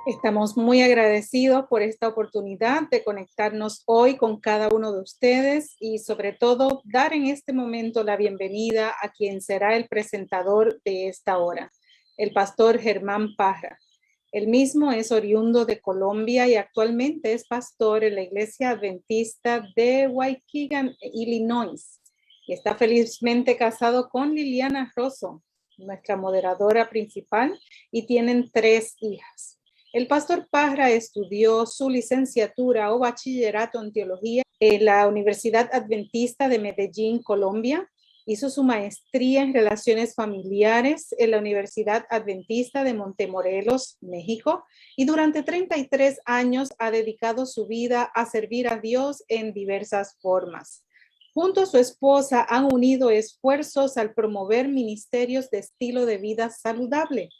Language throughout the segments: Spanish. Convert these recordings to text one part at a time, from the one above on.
Estamos muy agradecidos por esta oportunidad de conectarnos hoy con cada uno de ustedes y sobre todo dar en este momento la bienvenida a quien será el presentador de esta hora, el pastor Germán Parra. Él mismo es oriundo de Colombia y actualmente es pastor en la Iglesia Adventista de Waukegan, Illinois. Y está felizmente casado con Liliana Rosso, nuestra moderadora principal, y tienen 3 hijas. El pastor Parra estudió su licenciatura o bachillerato en teología en la Universidad Adventista de Medellín, Colombia. Hizo su maestría en relaciones familiares en la Universidad Adventista de Montemorelos, México, y durante 33 años ha dedicado su vida a servir a Dios en diversas formas. Junto a su esposa han unido esfuerzos al promover ministerios de estilo de vida saludable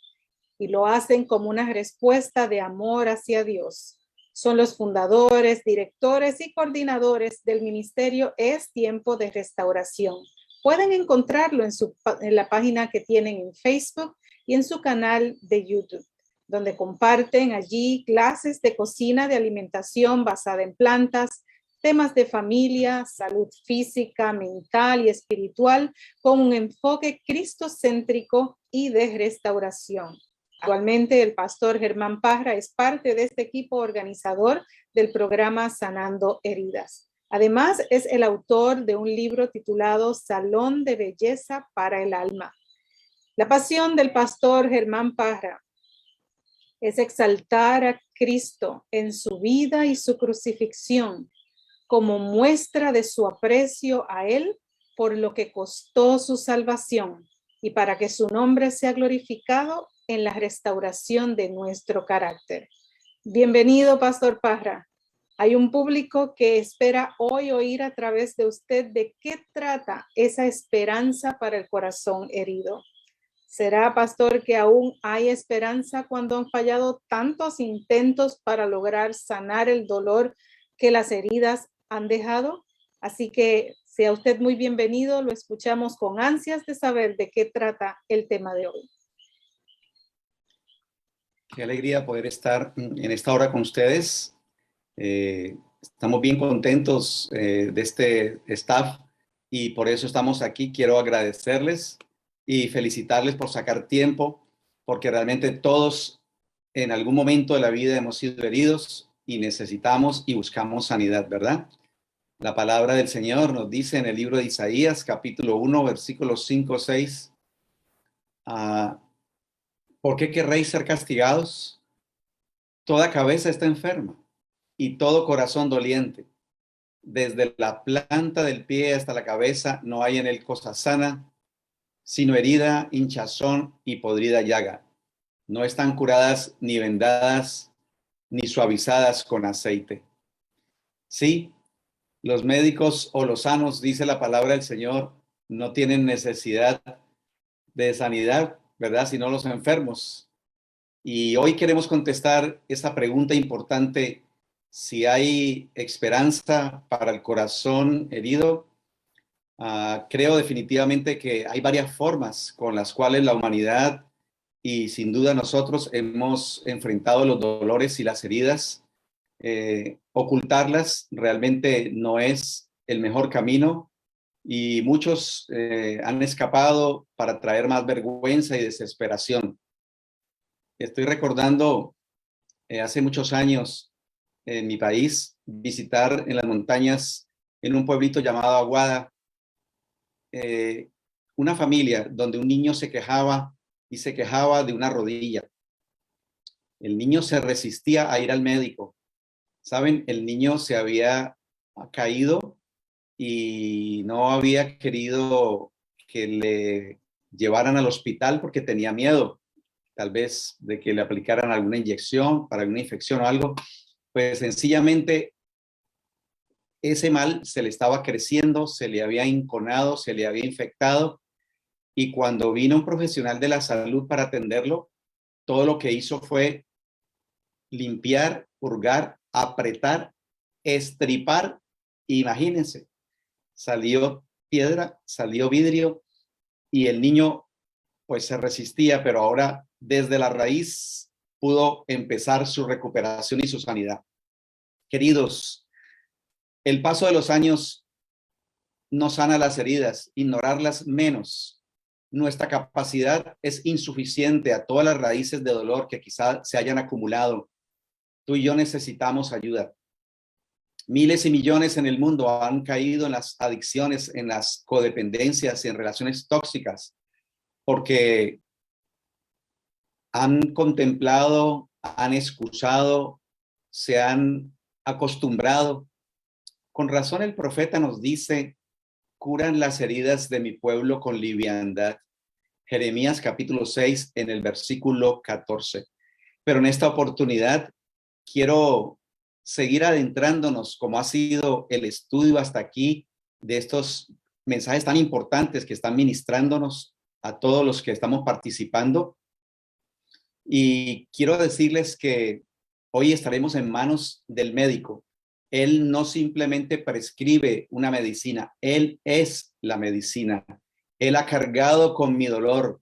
y lo hacen como una respuesta de amor hacia Dios. Son los fundadores, directores y coordinadores del ministerio Es Tiempo de Restauración. Pueden encontrarlo en la página que tienen en Facebook y en su canal de YouTube, donde comparten allí clases de cocina, de alimentación basada en plantas, temas de familia, salud física, mental y espiritual, con un enfoque cristocéntrico y de restauración. Actualmente el pastor Germán Parra es parte de este equipo organizador del programa Sanando Heridas. Además, es el autor de un libro titulado Salón de Belleza para el Alma. La pasión del pastor Germán Parra es exaltar a Cristo en su vida y su crucifixión como muestra de su aprecio a Él por lo que costó su salvación y para que su nombre sea glorificado en la restauración de nuestro carácter. Bienvenido, Pastor Parra. Hay un público que espera hoy oír a través de usted de qué trata esa esperanza para el corazón herido. ¿Será, pastor, que aún hay esperanza cuando han fallado tantos intentos para lograr sanar el dolor que las heridas han dejado? Así que sea usted muy bienvenido, lo escuchamos con ansias de saber de qué trata el tema de hoy. Qué alegría poder estar en esta hora con ustedes. Estamos bien contentos de este staff y por eso estamos aquí. Quiero agradecerles y felicitarles por sacar tiempo, porque realmente todos en algún momento de la vida hemos sido heridos y necesitamos y buscamos sanidad, ¿verdad? La palabra del Señor nos dice en el libro de Isaías, capítulo 1, versículos 5, 6, ¿por qué querréis ser castigados? Toda cabeza está enferma y todo corazón doliente. Desde la planta del pie hasta la cabeza no hay en él cosa sana, sino herida, hinchazón y podrida llaga. No están curadas ni vendadas ni suavizadas con aceite. Sí, los médicos o los sanos, dice la palabra del Señor, no tienen necesidad de sanidad, ¿verdad? Sino los enfermos. Y hoy queremos contestar esta pregunta importante: si hay esperanza para el corazón herido. Creo definitivamente que hay varias formas con las cuales la humanidad y sin duda nosotros hemos enfrentado los dolores y las heridas. Ocultarlas realmente no es el mejor camino y muchos han escapado para traer más vergüenza y desesperación. Estoy recordando hace muchos años en mi país visitar en las montañas, en un pueblito llamado Aguada, una familia donde un niño se quejaba y se quejaba de una rodilla. El niño se resistía a ir al médico. ¿Saben? El niño se había caído y no había querido que le llevaran al hospital porque tenía miedo, tal vez de que le aplicaran alguna inyección para alguna infección o algo. Pues sencillamente ese mal se le estaba creciendo, se le había inconado, se le había infectado, y cuando vino un profesional de la salud para atenderlo, todo lo que hizo fue limpiar, purgar, apretar, estripar. Imagínense, salió piedra, salió vidrio y el niño pues se resistía, pero ahora desde la raíz pudo empezar su recuperación y su sanidad. Queridos, el paso de los años no sana las heridas, ignorarlas menos. Nuestra capacidad es insuficiente a todas las raíces de dolor que quizá se hayan acumulado. Tú y yo necesitamos ayuda. Miles y millones en el mundo han caído en las adicciones, en las codependencias y en relaciones tóxicas, porque han contemplado, han excusado, se han acostumbrado. Con razón el profeta nos dice: curan las heridas de mi pueblo con liviandad. Jeremías capítulo 6 en el versículo 14. Pero en esta oportunidad quiero seguir adentrándonos, como ha sido el estudio hasta aquí, de estos mensajes tan importantes que están ministrándonos a todos los que estamos participando. Y quiero decirles que hoy estaremos en manos del médico. Él no simplemente prescribe una medicina, él es la medicina. Él ha cargado con mi dolor,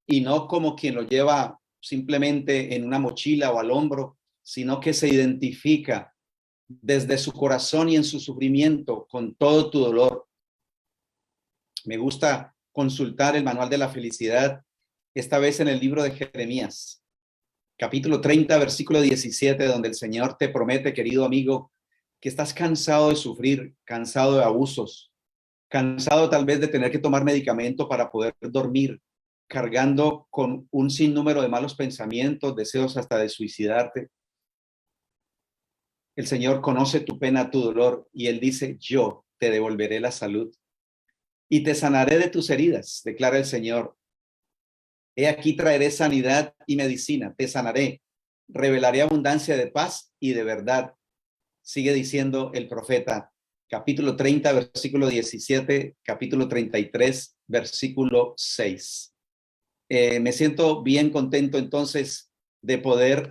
y no como quien lo lleva simplemente en una mochila o al hombro, sino que se identifica desde su corazón y en su sufrimiento con todo tu dolor. Me gusta consultar el manual de la felicidad, esta vez en el libro de Jeremías, capítulo 30, versículo 17, donde el Señor te promete, querido amigo, que estás cansado de sufrir, cansado de abusos, cansado tal vez de tener que tomar medicamento para poder dormir, cargando con un sinnúmero de malos pensamientos, deseos hasta de suicidarte. El Señor conoce tu pena, tu dolor, y Él dice: yo te devolveré la salud y te sanaré de tus heridas, declara el Señor. He aquí traeré sanidad y medicina, te sanaré, revelaré abundancia de paz y de verdad. Sigue diciendo el profeta, capítulo 30, versículo 17, capítulo 33, versículo 6. Me siento bien contento entonces de poder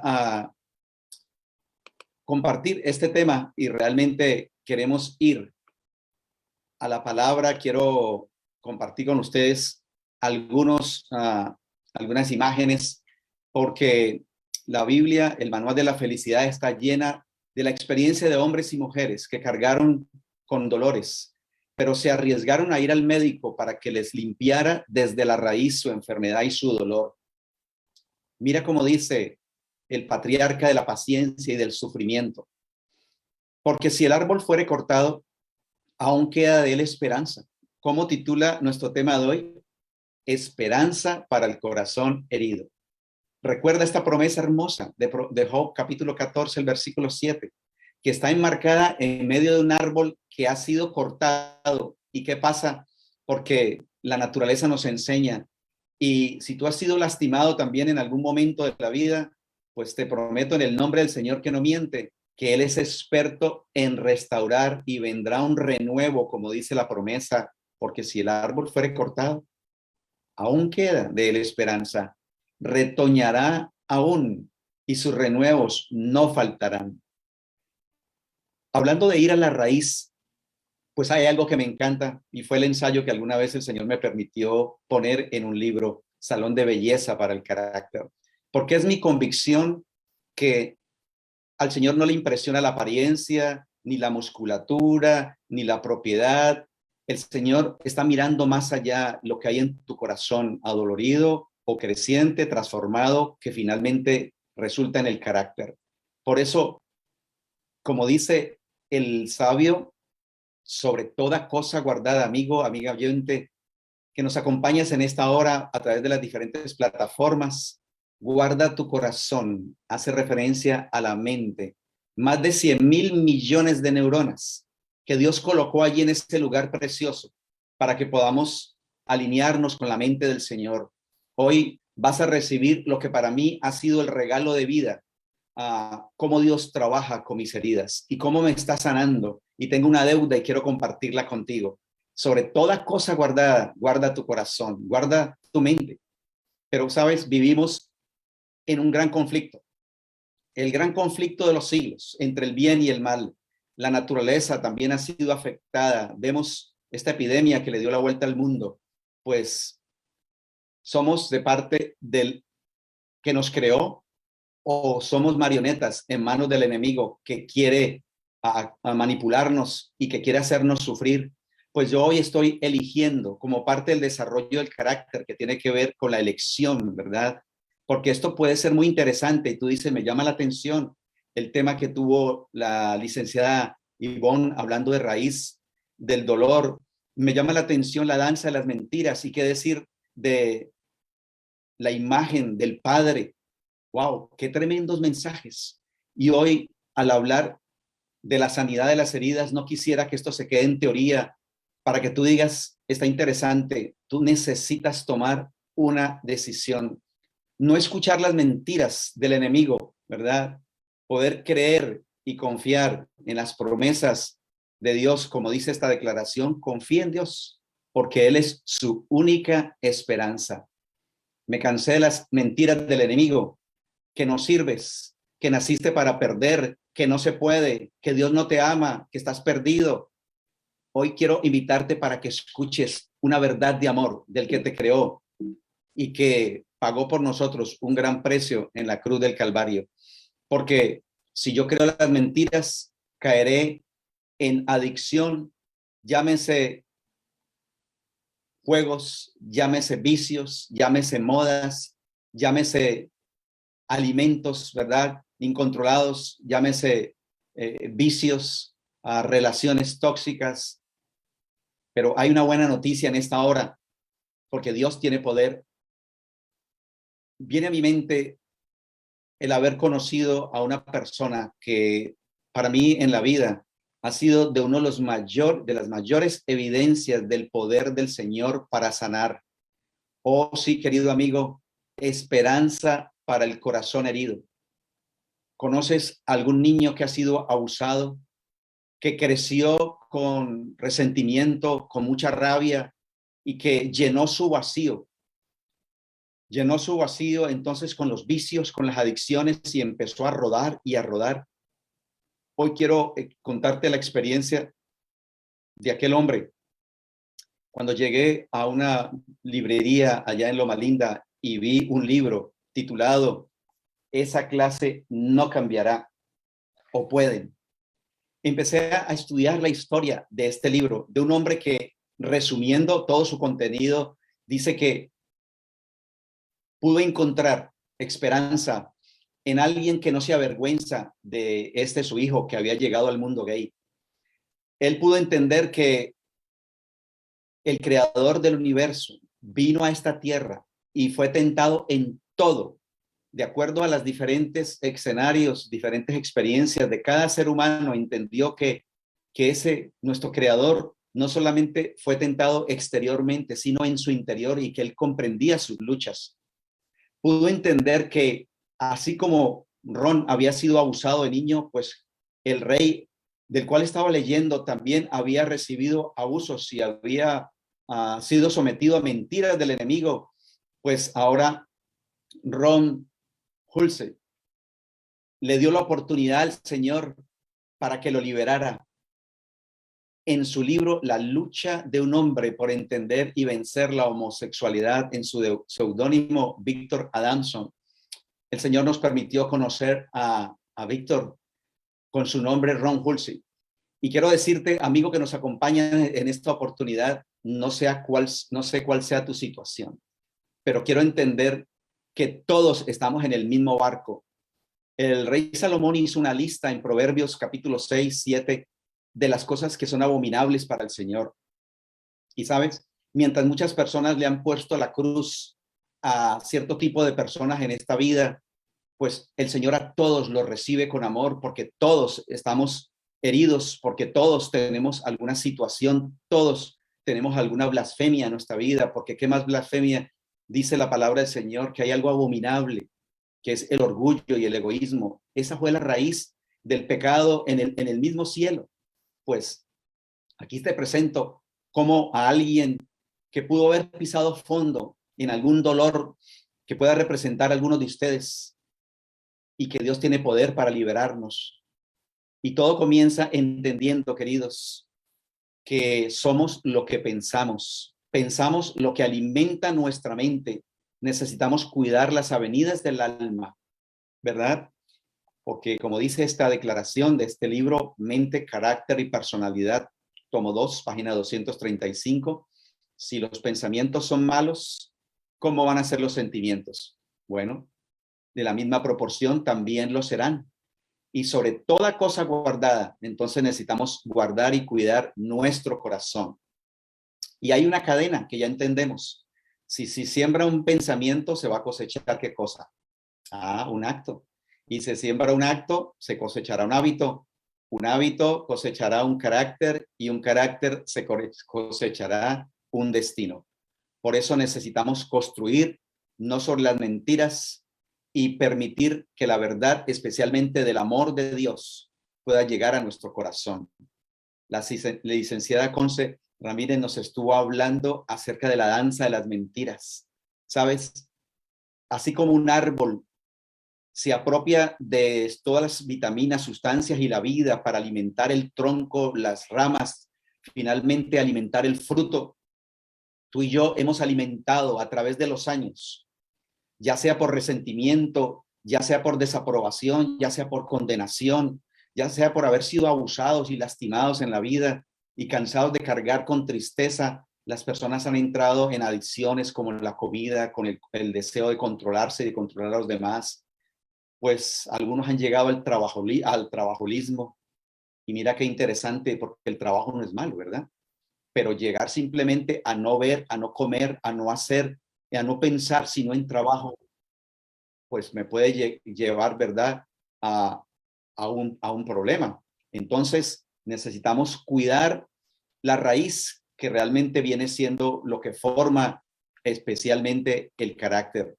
compartir este tema, y realmente queremos ir a la palabra. Quiero compartir con ustedes algunas imágenes, porque la Biblia, el manual de la felicidad, está llena de la experiencia de hombres y mujeres que cargaron con dolores, pero se arriesgaron a ir al médico para que les limpiara desde la raíz su enfermedad y su dolor. Mira cómo dice el patriarca de la paciencia y del sufrimiento: porque si el árbol fuere cortado, aún queda de él esperanza. ¿Cómo titula nuestro tema de hoy? Esperanza para el corazón herido. Recuerda esta promesa hermosa de Job, capítulo 14, el versículo 7, que está enmarcada en medio de un árbol que ha sido cortado. ¿Y qué pasa? Porque la naturaleza nos enseña. Y si tú has sido lastimado también en algún momento de la vida, pues te prometo en el nombre del Señor que no miente, que Él es experto en restaurar, y vendrá un renuevo, como dice la promesa, porque si el árbol fuere cortado, aún queda de él esperanza, retoñará aún, y sus renuevos no faltarán. Hablando de ir a la raíz, pues hay algo que me encanta, y fue el ensayo que alguna vez el Señor me permitió poner en un libro, Salón de Belleza para el Carácter, porque es mi convicción que al Señor no le impresiona la apariencia, ni la musculatura, ni la propiedad. El Señor está mirando más allá lo que hay en tu corazón, adolorido o creciente, transformado, que finalmente resulta en el carácter. Por eso, como dice el sabio, sobre toda cosa guardada, amigo, amiga oyente, que nos acompañas en esta hora a través de las diferentes plataformas, guarda tu corazón. Hace referencia a la mente. Más de 100,000 millones de neuronas que Dios colocó allí en este lugar precioso para que podamos alinearnos con la mente del Señor. Hoy vas a recibir lo que para mí ha sido el regalo de vida, cómo Dios trabaja con mis heridas y cómo me está sanando, y tengo una deuda y quiero compartirla contigo. Sobre toda cosa guardada, guarda tu corazón, guarda tu mente. Pero, ¿sabes? Vivimos en un gran conflicto, el gran conflicto de los siglos entre el bien y el mal. La naturaleza también ha sido afectada. Vemos esta epidemia que le dio la vuelta al mundo. Pues somos de parte del que nos creó, o somos marionetas en manos del enemigo que quiere a manipularnos y que quiere hacernos sufrir. Pues yo hoy estoy eligiendo como parte del desarrollo del carácter que tiene que ver con la elección, ¿verdad? Porque esto puede ser muy interesante y tú dices, me llama la atención el tema que tuvo la licenciada Ivonne hablando de raíz del dolor. Me llama la atención la danza de las mentiras y qué decir de la imagen del Padre. ¡Wow! ¡Qué tremendos mensajes! Y hoy, al hablar de la sanidad de las heridas, no quisiera que esto se quede en teoría para que tú digas, está interesante, tú necesitas tomar una decisión. No escuchar las mentiras del enemigo, ¿verdad? Poder creer y confiar en las promesas de Dios, como dice esta declaración, confía en Dios, porque Él es su única esperanza. Me cansé de las mentiras del enemigo, que no sirves, que naciste para perder, que no se puede, que Dios no te ama, que estás perdido. Hoy quiero invitarte para que escuches una verdad de amor del que te creó y que pagó por nosotros un gran precio en la cruz del Calvario. Porque si yo creo las mentiras, caeré en adicción, llámese juegos, llámese vicios, llámese modas, llámese alimentos, ¿verdad? Incontrolados, llámese vicios, relaciones tóxicas. Pero hay una buena noticia en esta hora, porque Dios tiene poder. Viene a mi mente el haber conocido a una persona que para mí en la vida ha sido de uno de de las mayores evidencias del poder del Señor para sanar. Oh, sí, querido amigo, esperanza para el corazón herido. ¿Conoces algún niño que ha sido abusado, que creció con resentimiento, con mucha rabia y que llenó su vacío? Llenó su vacío entonces con los vicios, con las adicciones y empezó a rodar y a rodar. Hoy quiero contarte la experiencia de aquel hombre. Cuando llegué a una librería allá en Loma Linda y vi un libro titulado Esa clase no cambiará o pueden. Empecé a estudiar la historia de este libro, de un hombre que, resumiendo todo su contenido, dice que pudo encontrar esperanza en alguien que no se avergüenza de su hijo que había llegado al mundo gay. Él pudo entender que el creador del universo vino a esta tierra y fue tentado en todo, de acuerdo a los diferentes escenarios, diferentes experiencias de cada ser humano. Entendió que nuestro creador, no solamente fue tentado exteriormente, sino en su interior y que él comprendía sus luchas. Pudo entender que así como Ron había sido abusado de niño, pues el rey del cual estaba leyendo también había recibido abusos y había sido sometido a mentiras del enemigo. Pues ahora Ron Hulse le dio la oportunidad al Señor para que lo liberara. En su libro La lucha de un hombre por entender y vencer la homosexualidad, en su seudónimo Víctor Adamson, el Señor nos permitió conocer a Víctor con su nombre Ron Hulse. Y quiero decirte, amigo que nos acompaña en esta oportunidad, no sé cuál sea tu situación, pero quiero entender que todos estamos en el mismo barco. El rey Salomón hizo una lista en Proverbios capítulo 6, 7 de las cosas que son abominables para el Señor. Y sabes, mientras muchas personas le han puesto la cruz a cierto tipo de personas en esta vida, pues el Señor a todos los recibe con amor, porque todos estamos heridos, porque todos tenemos alguna situación, todos tenemos alguna blasfemia en nuestra vida, porque ¿qué más blasfemia? Dice la palabra del Señor que hay algo abominable, que es el orgullo y el egoísmo. Esa fue la raíz del pecado en el mismo cielo. Pues aquí te presento como a alguien que pudo haber pisado fondo en algún dolor que pueda representar a algunos de ustedes y que Dios tiene poder para liberarnos. Y todo comienza entendiendo, queridos, que somos lo que pensamos. Pensamos lo que alimenta nuestra mente. Necesitamos cuidar las avenidas del alma. ¿verdad? Porque como dice esta declaración de este libro, Mente, Carácter y Personalidad, tomo 2, página 235, si los pensamientos son malos, ¿cómo van a ser los sentimientos? Bueno, de la misma proporción también lo serán. Y sobre toda cosa guardada, entonces necesitamos guardar y cuidar nuestro corazón. Y hay una cadena que ya entendemos. Si siembra un pensamiento, se va a cosechar ¿qué cosa? Un acto. Y se siembra un acto, se cosechará un hábito. Un hábito cosechará un carácter y un carácter se cosechará un destino. Por eso necesitamos construir no sobre las mentiras y permitir que la verdad, especialmente del amor de Dios, pueda llegar a nuestro corazón. La licenciada Conce Ramírez nos estuvo hablando acerca de la danza de las mentiras. ¿Sabes? Así como un árbol se apropia de todas las vitaminas, sustancias y la vida para alimentar el tronco, las ramas, finalmente alimentar el fruto. Tú y yo hemos alimentado a través de los años, ya sea por resentimiento, ya sea por desaprobación, ya sea por condenación, ya sea por haber sido abusados y lastimados en la vida y cansados de cargar con tristeza. Las personas han entrado en adicciones como la comida, con el deseo de controlarse y de controlar a los demás. Pues algunos han llegado al trabajolismo. Y mira qué interesante, porque el trabajo no es malo, ¿verdad? Pero llegar simplemente a no ver, a no comer, a no hacer, a no pensar sino en trabajo, pues me puede llevar, ¿verdad? A, a un problema. Entonces necesitamos cuidar la raíz que realmente viene siendo lo que forma especialmente el carácter.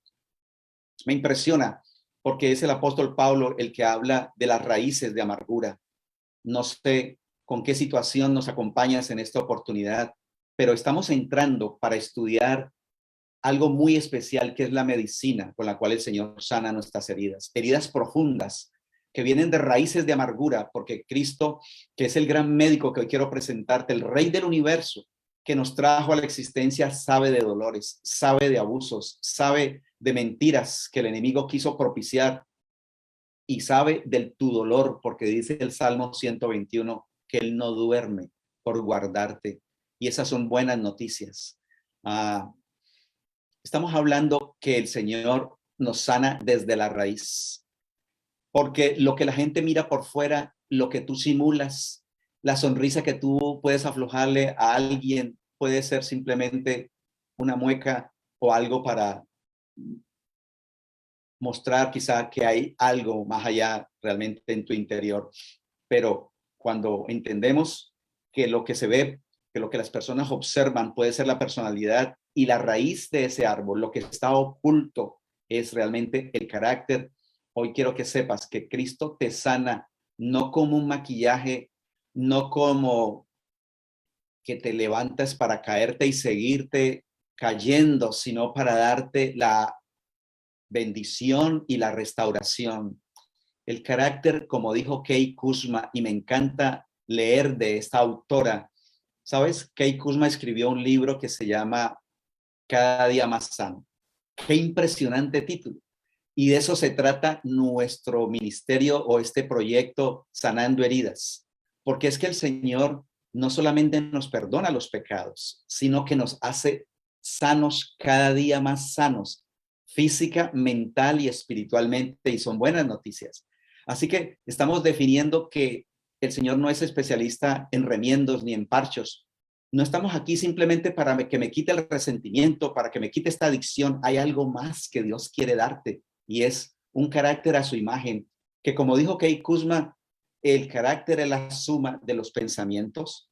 Me impresiona porque es el apóstol Pablo el que habla de las raíces de amargura. No sé con qué situación nos acompañas en esta oportunidad, pero estamos entrando para estudiar algo muy especial que es la medicina con la cual el Señor sana nuestras heridas, heridas profundas que vienen de raíces de amargura, porque Cristo, que es el gran médico que hoy quiero presentarte, el Rey del universo, que nos trajo a la existencia, sabe de dolores, sabe de abusos, sabe de mentiras que el enemigo quiso propiciar y sabe del tu dolor, porque dice el Salmo 121 que Él no duerme por guardarte. Y esas son buenas noticias. Estamos hablando que el Señor nos sana desde la raíz, porque lo que la gente mira por fuera, lo que tú simulas, la sonrisa que tú puedes aflojarle a alguien, puede ser simplemente una mueca o algo para mostrar quizá que hay algo más allá realmente en tu interior. Pero cuando entendemos que lo que se ve, que lo que las personas observan puede ser la personalidad y la raíz de ese árbol, lo que está oculto es realmente el carácter. Hoy quiero que sepas que Cristo te sana, no como un maquillaje, no como que te levantas para caerte y seguirte cayendo, sino para darte la bendición y la restauración. El carácter, como dijo Kay Kuzma, y me encanta leer de esta autora. ¿Sabes? Kay Kuzma escribió un libro que se llama Cada día más sano. Qué impresionante título. Y de eso se trata nuestro ministerio o este proyecto Sanando Heridas. Porque es que el Señor no solamente nos perdona los pecados, sino que nos hace sanos, cada día más sanos, física, mental y espiritualmente. Y son buenas noticias. Así que estamos definiendo que el Señor no es especialista en remiendos ni en parchos. No estamos aquí simplemente para que me quite el resentimiento, para que me quite esta adicción. Hay algo más que Dios quiere darte y es un carácter a su imagen, que como dijo Kay Kuzma, el carácter es la suma de los pensamientos,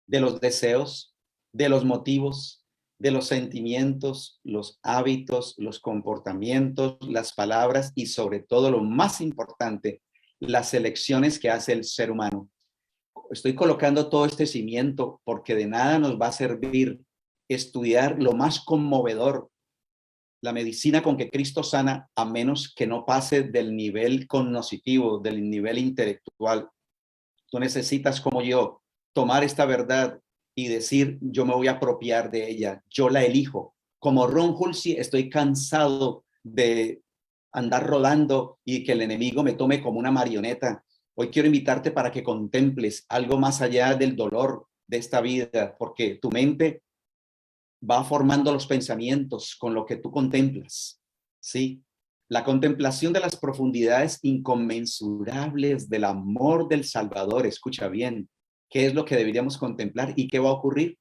de los deseos, de los motivos, de los sentimientos, los hábitos, los comportamientos, las palabras y sobre todo lo más importante, las elecciones que hace el ser humano. Estoy colocando todo este cimiento porque de nada nos va a servir estudiar lo más conmovedor, la medicina con que Cristo sana, a menos que no pase del nivel cognoscitivo, del nivel intelectual. Tú necesitas, como yo, tomar esta verdad y decir, yo me voy a apropiar de ella, yo la elijo. Como Ron Hulsey, estoy cansado de andar rodando y que el enemigo me tome como una marioneta. Hoy quiero invitarte para que contemples algo más allá del dolor de esta vida, porque tu mente va formando los pensamientos con lo que tú contemplas, ¿sí? La contemplación de las profundidades inconmensurables del amor del Salvador. Escucha bien, ¿qué es lo que deberíamos contemplar y qué va a ocurrir?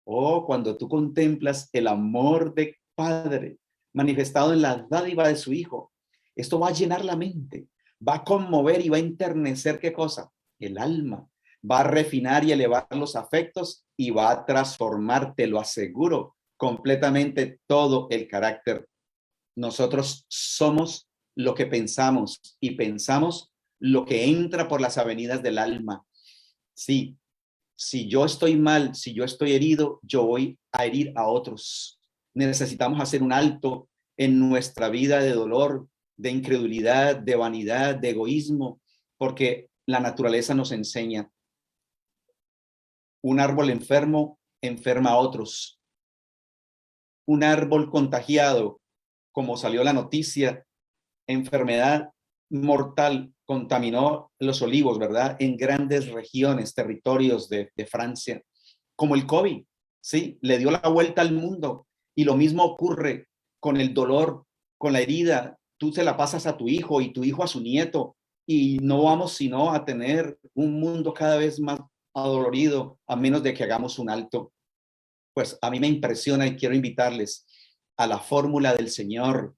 Oh, cuando tú contemplas el amor de Padre manifestado en la dádiva de su Hijo, esto va a llenar la mente, va a conmover y va a enternecer, ¿qué cosa? El alma. Va a refinar y elevar los afectos y va a transformar, te lo aseguro, completamente todo el carácter. Nosotros somos lo que pensamos y pensamos lo que entra por las avenidas del alma. Sí, si yo estoy mal, si yo estoy herido, yo voy a herir a otros. Necesitamos hacer un alto en nuestra vida de dolor, de incredulidad, de vanidad, de egoísmo, porque la naturaleza nos enseña. Un árbol enfermo enferma a otros. Un árbol contagiado, como salió la noticia, enfermedad mortal contaminó los olivos, ¿verdad? En grandes regiones, territorios de Francia, como el COVID, ¿sí? Le dio la vuelta al mundo y lo mismo ocurre con el dolor, con la herida. Tú se la pasas a tu hijo y tu hijo a su nieto y no vamos sino a tener un mundo cada vez más adolorido a menos de que hagamos un alto. Pues a mí me impresiona y quiero invitarles a la fórmula del Señor,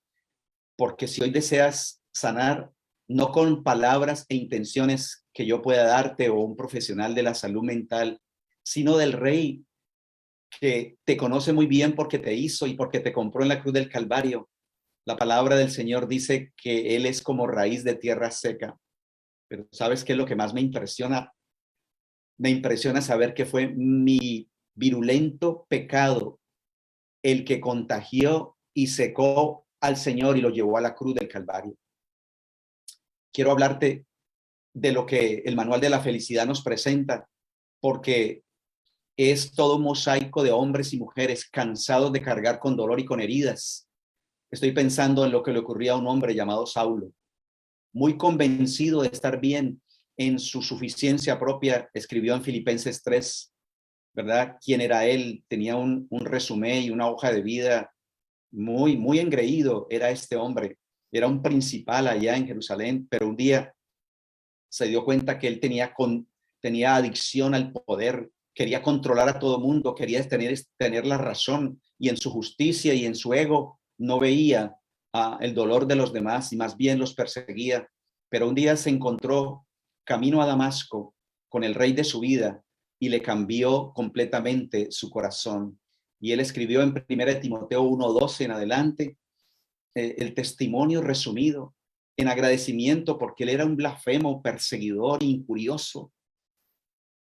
porque si hoy deseas sanar, no con palabras e intenciones que yo pueda darte o un profesional de la salud mental, sino del Rey que te conoce muy bien porque te hizo y porque te compró en la cruz del Calvario. La palabra del Señor dice que Él es como raíz de tierra seca. Pero ¿sabes qué es lo que más me impresiona? Me impresiona saber que fue mi virulento pecado el que contagió y secó al Señor y lo llevó a la cruz del Calvario. Quiero hablarte de lo que el Manual de la Felicidad nos presenta, porque es todo un mosaico de hombres y mujeres cansados de cargar con dolor y con heridas. Estoy pensando en lo que le ocurría a un hombre llamado Saulo, muy convencido de estar bien en su suficiencia propia, escribió en Filipenses 3, ¿verdad? ¿Quién era él? Tenía un resumen y una hoja de vida muy engreído, era este hombre. Era un principal allá en Jerusalén, pero un día se dio cuenta que él tenía adicción al poder, quería controlar a todo mundo, quería tener la razón y en su justicia y en su ego no veía el dolor de los demás y más bien los perseguía. Pero un día se encontró camino a Damasco con el rey de su vida y le cambió completamente su corazón. Y él escribió en 1 Timoteo 1:12 en adelante el testimonio resumido en agradecimiento porque él era un blasfemo, perseguidor, injurioso.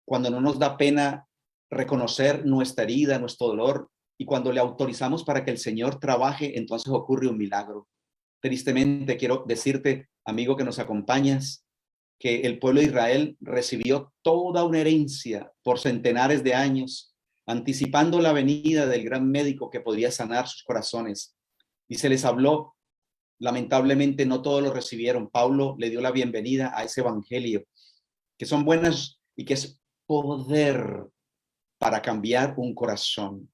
Cuando no nos da pena reconocer nuestra herida, nuestro dolor, y cuando le autorizamos para que el Señor trabaje, entonces ocurre un milagro. Tristemente, quiero decirte, amigo que nos acompañas, que el pueblo de Israel recibió toda una herencia por centenares de años, anticipando la venida del gran médico que podría sanar sus corazones. Y se les habló. Lamentablemente no todos lo recibieron. Pablo le dio la bienvenida a ese evangelio, que son buenas y que es poder para cambiar un corazón.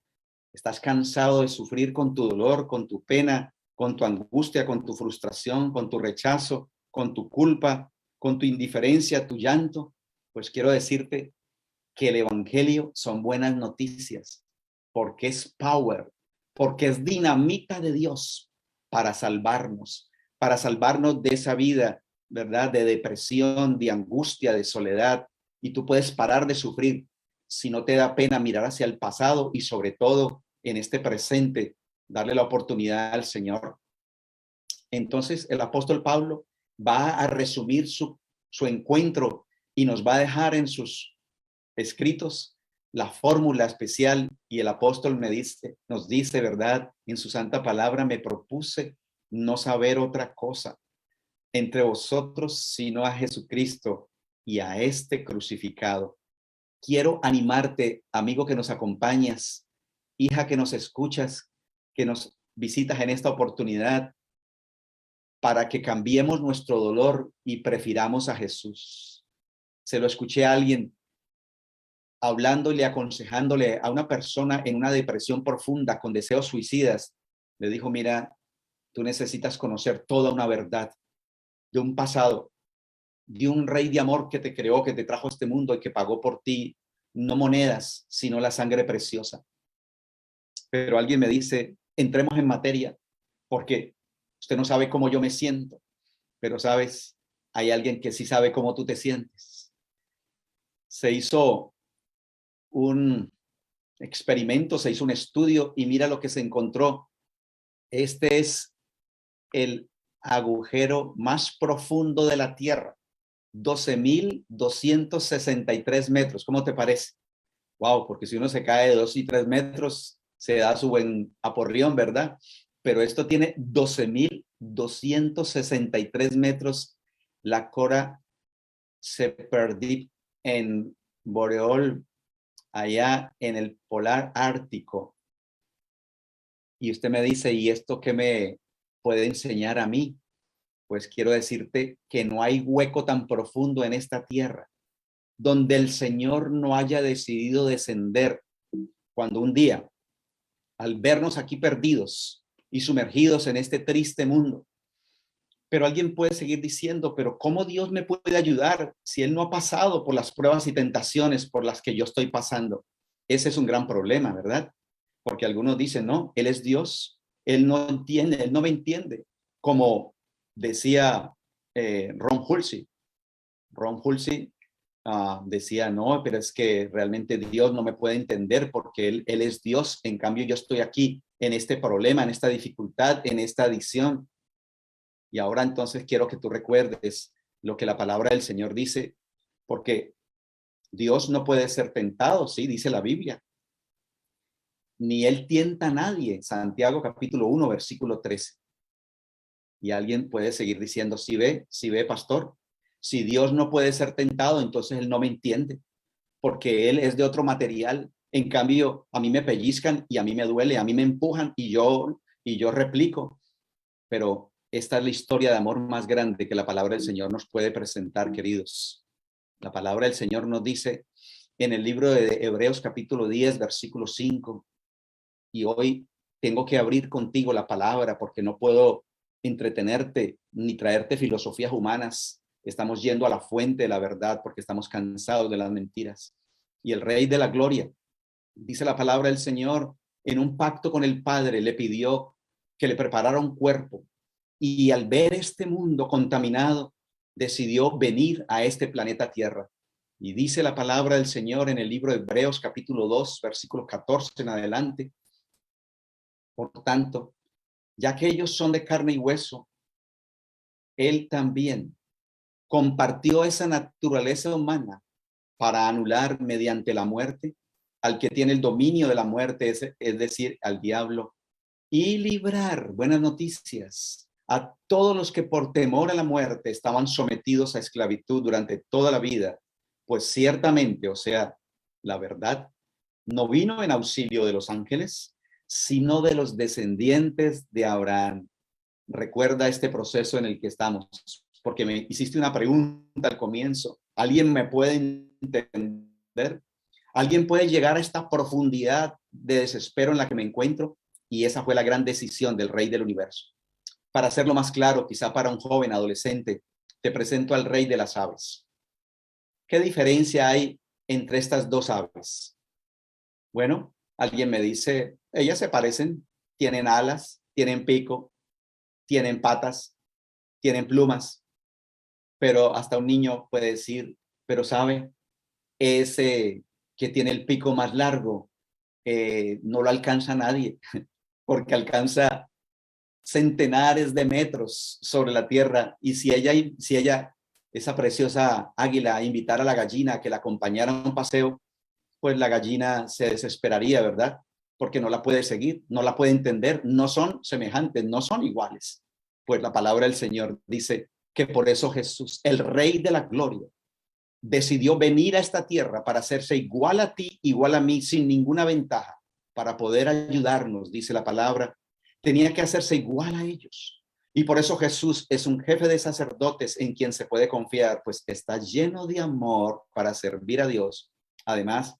Estás cansado de sufrir con tu dolor, con tu pena, con tu angustia, con tu frustración, con tu rechazo, con tu culpa, con tu indiferencia, tu llanto. Pues quiero decirte que el evangelio son buenas noticias, porque es power, porque es dinamita de Dios para salvarnos de esa vida, ¿verdad? De depresión, de angustia, de soledad. Y tú puedes parar de sufrir si no te da pena mirar hacia el pasado y sobre todo en este presente, darle la oportunidad al Señor. Entonces el apóstol Pablo va a resumir su encuentro y nos va a dejar en sus escritos la fórmula especial y el apóstol nos dice, ¿verdad? En su santa palabra, me propuse no saber otra cosa entre vosotros sino a Jesucristo y a este crucificado. Quiero animarte, amigo que nos acompañas, hija que nos escuchas, que nos visitas en esta oportunidad. para que cambiemos nuestro dolor y prefiramos a Jesús. Se lo escuché a alguien hablándole, aconsejándole a una persona en una depresión profunda con deseos suicidas. Le dijo, mira, tú necesitas conocer toda una verdad de un pasado, de un rey de amor que te creó, que te trajo a este mundo y que pagó por ti, no monedas, sino la sangre preciosa. Pero alguien me dice, entremos en materia, porque usted no sabe cómo yo me siento, pero sabes, hay alguien que sí sabe cómo tú te sientes. Se hizo un experimento, se hizo un estudio y mira lo que se encontró. Este es el agujero más profundo de la Tierra, 12.263 metros. ¿Cómo te parece? Wow, porque si uno se cae de 2 y 3 metros, se da su buen aporreón, ¿verdad? Pero esto tiene 12.263 metros. La Cora se perdió en Boreol, allá en el polar ártico. Y usted me dice, ¿y esto qué me puede enseñar a mí? Pues quiero decirte que no hay hueco tan profundo en esta tierra donde el Señor no haya decidido descender. Cuando un día, al vernos aquí perdidos y sumergidos en este triste mundo, pero alguien puede seguir diciendo, pero ¿cómo Dios me puede ayudar si Él no ha pasado por las pruebas y tentaciones por las que yo estoy pasando? Ese es un gran problema, ¿verdad? Porque algunos dicen, no, Él es Dios, Él no entiende, Él no me entiende. Como decía Ron Hulsey. Ron Hulsey decía, no, pero es que realmente Dios no me puede entender porque él es Dios. En cambio, yo estoy aquí en este problema, en esta dificultad, en esta adicción. Y ahora entonces quiero que tú recuerdes lo que la palabra del Señor dice, porque Dios no puede ser tentado, sí, dice la Biblia. Ni Él tienta a nadie. Santiago capítulo 1, versículo 13. Y alguien puede seguir diciendo, si ve, pastor, si Dios no puede ser tentado, entonces Él no me entiende, porque Él es de otro material. En cambio, a mí me pellizcan y a mí me duele, a mí me empujan y yo replico. Pero esta es la historia de amor más grande que la palabra del Señor nos puede presentar, queridos. La palabra del Señor nos dice en el libro de Hebreos capítulo 10, versículo 5, y hoy tengo que abrir contigo la palabra porque no puedo entretenerte ni traerte filosofías humanas. Estamos yendo a la fuente de la verdad porque estamos cansados de las mentiras. Y el Rey de la Gloria, dice la palabra del Señor, en un pacto con el Padre le pidió que le preparara un cuerpo. Y al ver este mundo contaminado, decidió venir a este planeta Tierra. Y dice la palabra del Señor en el libro de Hebreos capítulo 2, versículo 14 en adelante. Por tanto, ya que ellos son de carne y hueso, Él también compartió esa naturaleza humana para anular mediante la muerte al que tiene el dominio de la muerte, es decir, al diablo, y librar, buenas noticias, a todos los que por temor a la muerte estaban sometidos a esclavitud durante toda la vida, pues ciertamente, o sea, la verdad, no vino en auxilio de los ángeles, sino de los descendientes de Abraham. Recuerda este proceso en el que estamos, porque me hiciste una pregunta al comienzo. ¿Alguien me puede entender? ¿Alguien puede llegar a esta profundidad de desespero en la que me encuentro? Y esa fue la gran decisión del Rey del Universo. Para hacerlo más claro, quizá para un joven adolescente, te presento al Rey de las aves. ¿Qué diferencia hay entre estas dos aves? Bueno, alguien me dice, ellas se parecen, tienen alas, tienen pico, tienen patas, tienen plumas, pero hasta un niño puede decir, pero sabe, ese que tiene el pico más largo, no lo alcanza nadie, porque alcanza centenares de metros sobre la tierra. Y si ella, esa preciosa águila, invitara a la gallina a que la acompañara a un paseo, pues la gallina se desesperaría, ¿verdad? Porque no la puede seguir, no la puede entender, no son semejantes, no son iguales. Pues la palabra del Señor dice que por eso Jesús, el Rey de la Gloria, decidió venir a esta tierra para hacerse igual a ti, igual a mí, sin ninguna ventaja, para poder ayudarnos, dice la palabra. Tenía que hacerse igual a ellos. Y por eso Jesús es un jefe de sacerdotes en quien se puede confiar, pues está lleno de amor para servir a Dios. Además,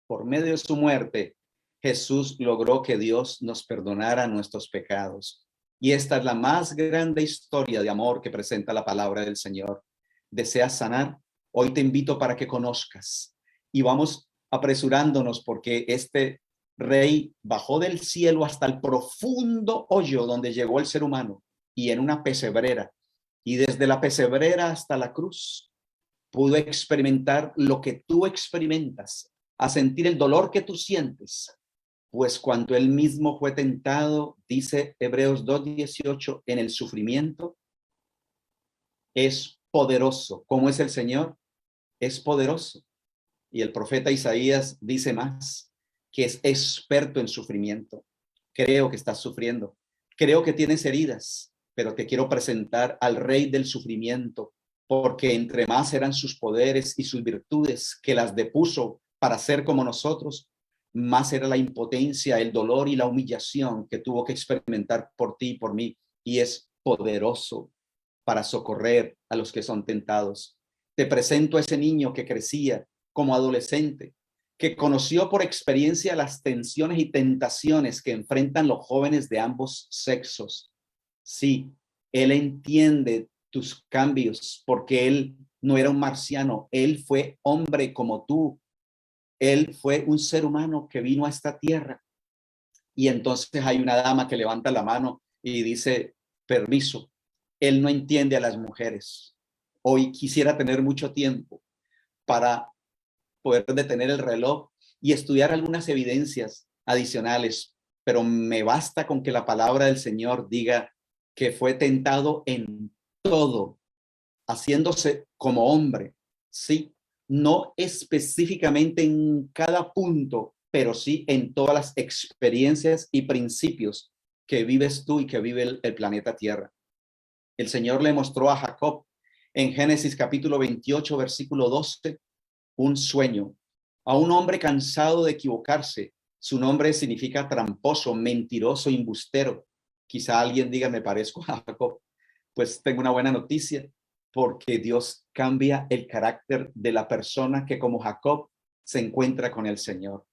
por medio de su muerte, Jesús logró que Dios nos perdonara nuestros pecados. Y esta es la más grande historia de amor que presenta la palabra del Señor. ¿Deseas sanar? Hoy te invito para que conozcas. Y vamos apresurándonos porque este rey bajó del cielo hasta el profundo hoyo donde llegó el ser humano y en una pesebrera. Y desde la pesebrera hasta la cruz pudo experimentar lo que tú experimentas, a sentir el dolor que tú sientes, pues cuando él mismo fue tentado, dice Hebreos 2:18, en el sufrimiento, es poderoso. ¿Cómo es el Señor? Es poderoso. Y el profeta Isaías dice más, que es experto en sufrimiento. Creo que estás sufriendo. Creo que tienes heridas, pero te quiero presentar al rey del sufrimiento, porque entre más eran sus poderes y sus virtudes que las depuso para ser como nosotros, más era la impotencia, el dolor y la humillación que tuvo que experimentar por ti y por mí. Y es poderoso para socorrer a los que son tentados. Te presento a ese niño que crecía como adolescente, que conoció por experiencia las tensiones y tentaciones que enfrentan los jóvenes de ambos sexos. Sí, él entiende tus cambios porque él no era un marciano, él fue hombre como tú, él fue un ser humano que vino a esta tierra. Y entonces hay una dama que levanta la mano y dice, permiso, él no entiende a las mujeres. Hoy quisiera tener mucho tiempo para poder detener el reloj y estudiar algunas evidencias adicionales, pero me basta con que la palabra del Señor diga que fue tentado en todo, haciéndose como hombre, sí, no específicamente en cada punto, pero sí en todas las experiencias y principios que vives tú y que vive el planeta Tierra. El Señor le mostró a Jacob en Génesis capítulo 28, versículo 12, un sueño. A un hombre cansado de equivocarse. Su nombre significa tramposo, mentiroso, embustero. Quizá alguien diga, me parezco a Jacob. Pues tengo una buena noticia, porque Dios cambia el carácter de la persona que como Jacob se encuentra con el Señor.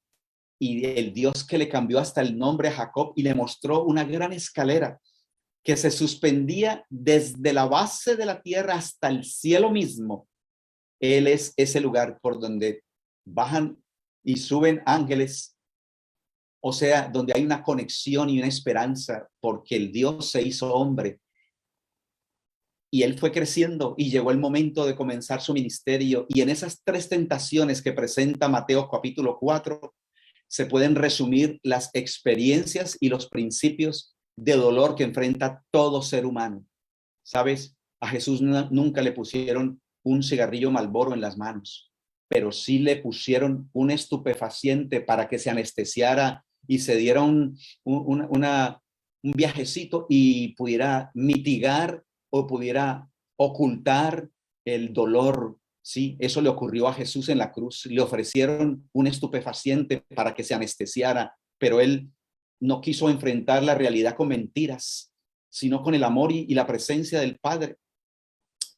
Y el Dios que le cambió hasta el nombre a Jacob y le mostró una gran escalera que se suspendía desde la base de la tierra hasta el cielo mismo. Él es ese lugar por donde bajan y suben ángeles, o sea, donde hay una conexión y una esperanza, porque el Dios se hizo hombre y él fue creciendo y llegó el momento de comenzar su ministerio. Y en esas tres tentaciones que presenta Mateo capítulo 4, se pueden resumir las experiencias y los principios de dolor que enfrenta todo ser humano. ¿Sabes? A Jesús nunca le pusieron un cigarrillo Marlboro en las manos, pero sí le pusieron un estupefaciente para que se anestesiara y se diera un viajecito y pudiera mitigar o pudiera ocultar el dolor. Sí, eso le ocurrió a Jesús en la cruz. Le ofrecieron un estupefaciente para que se anestesiara, pero él no quiso enfrentar la realidad con mentiras, sino con el amor y la presencia del Padre.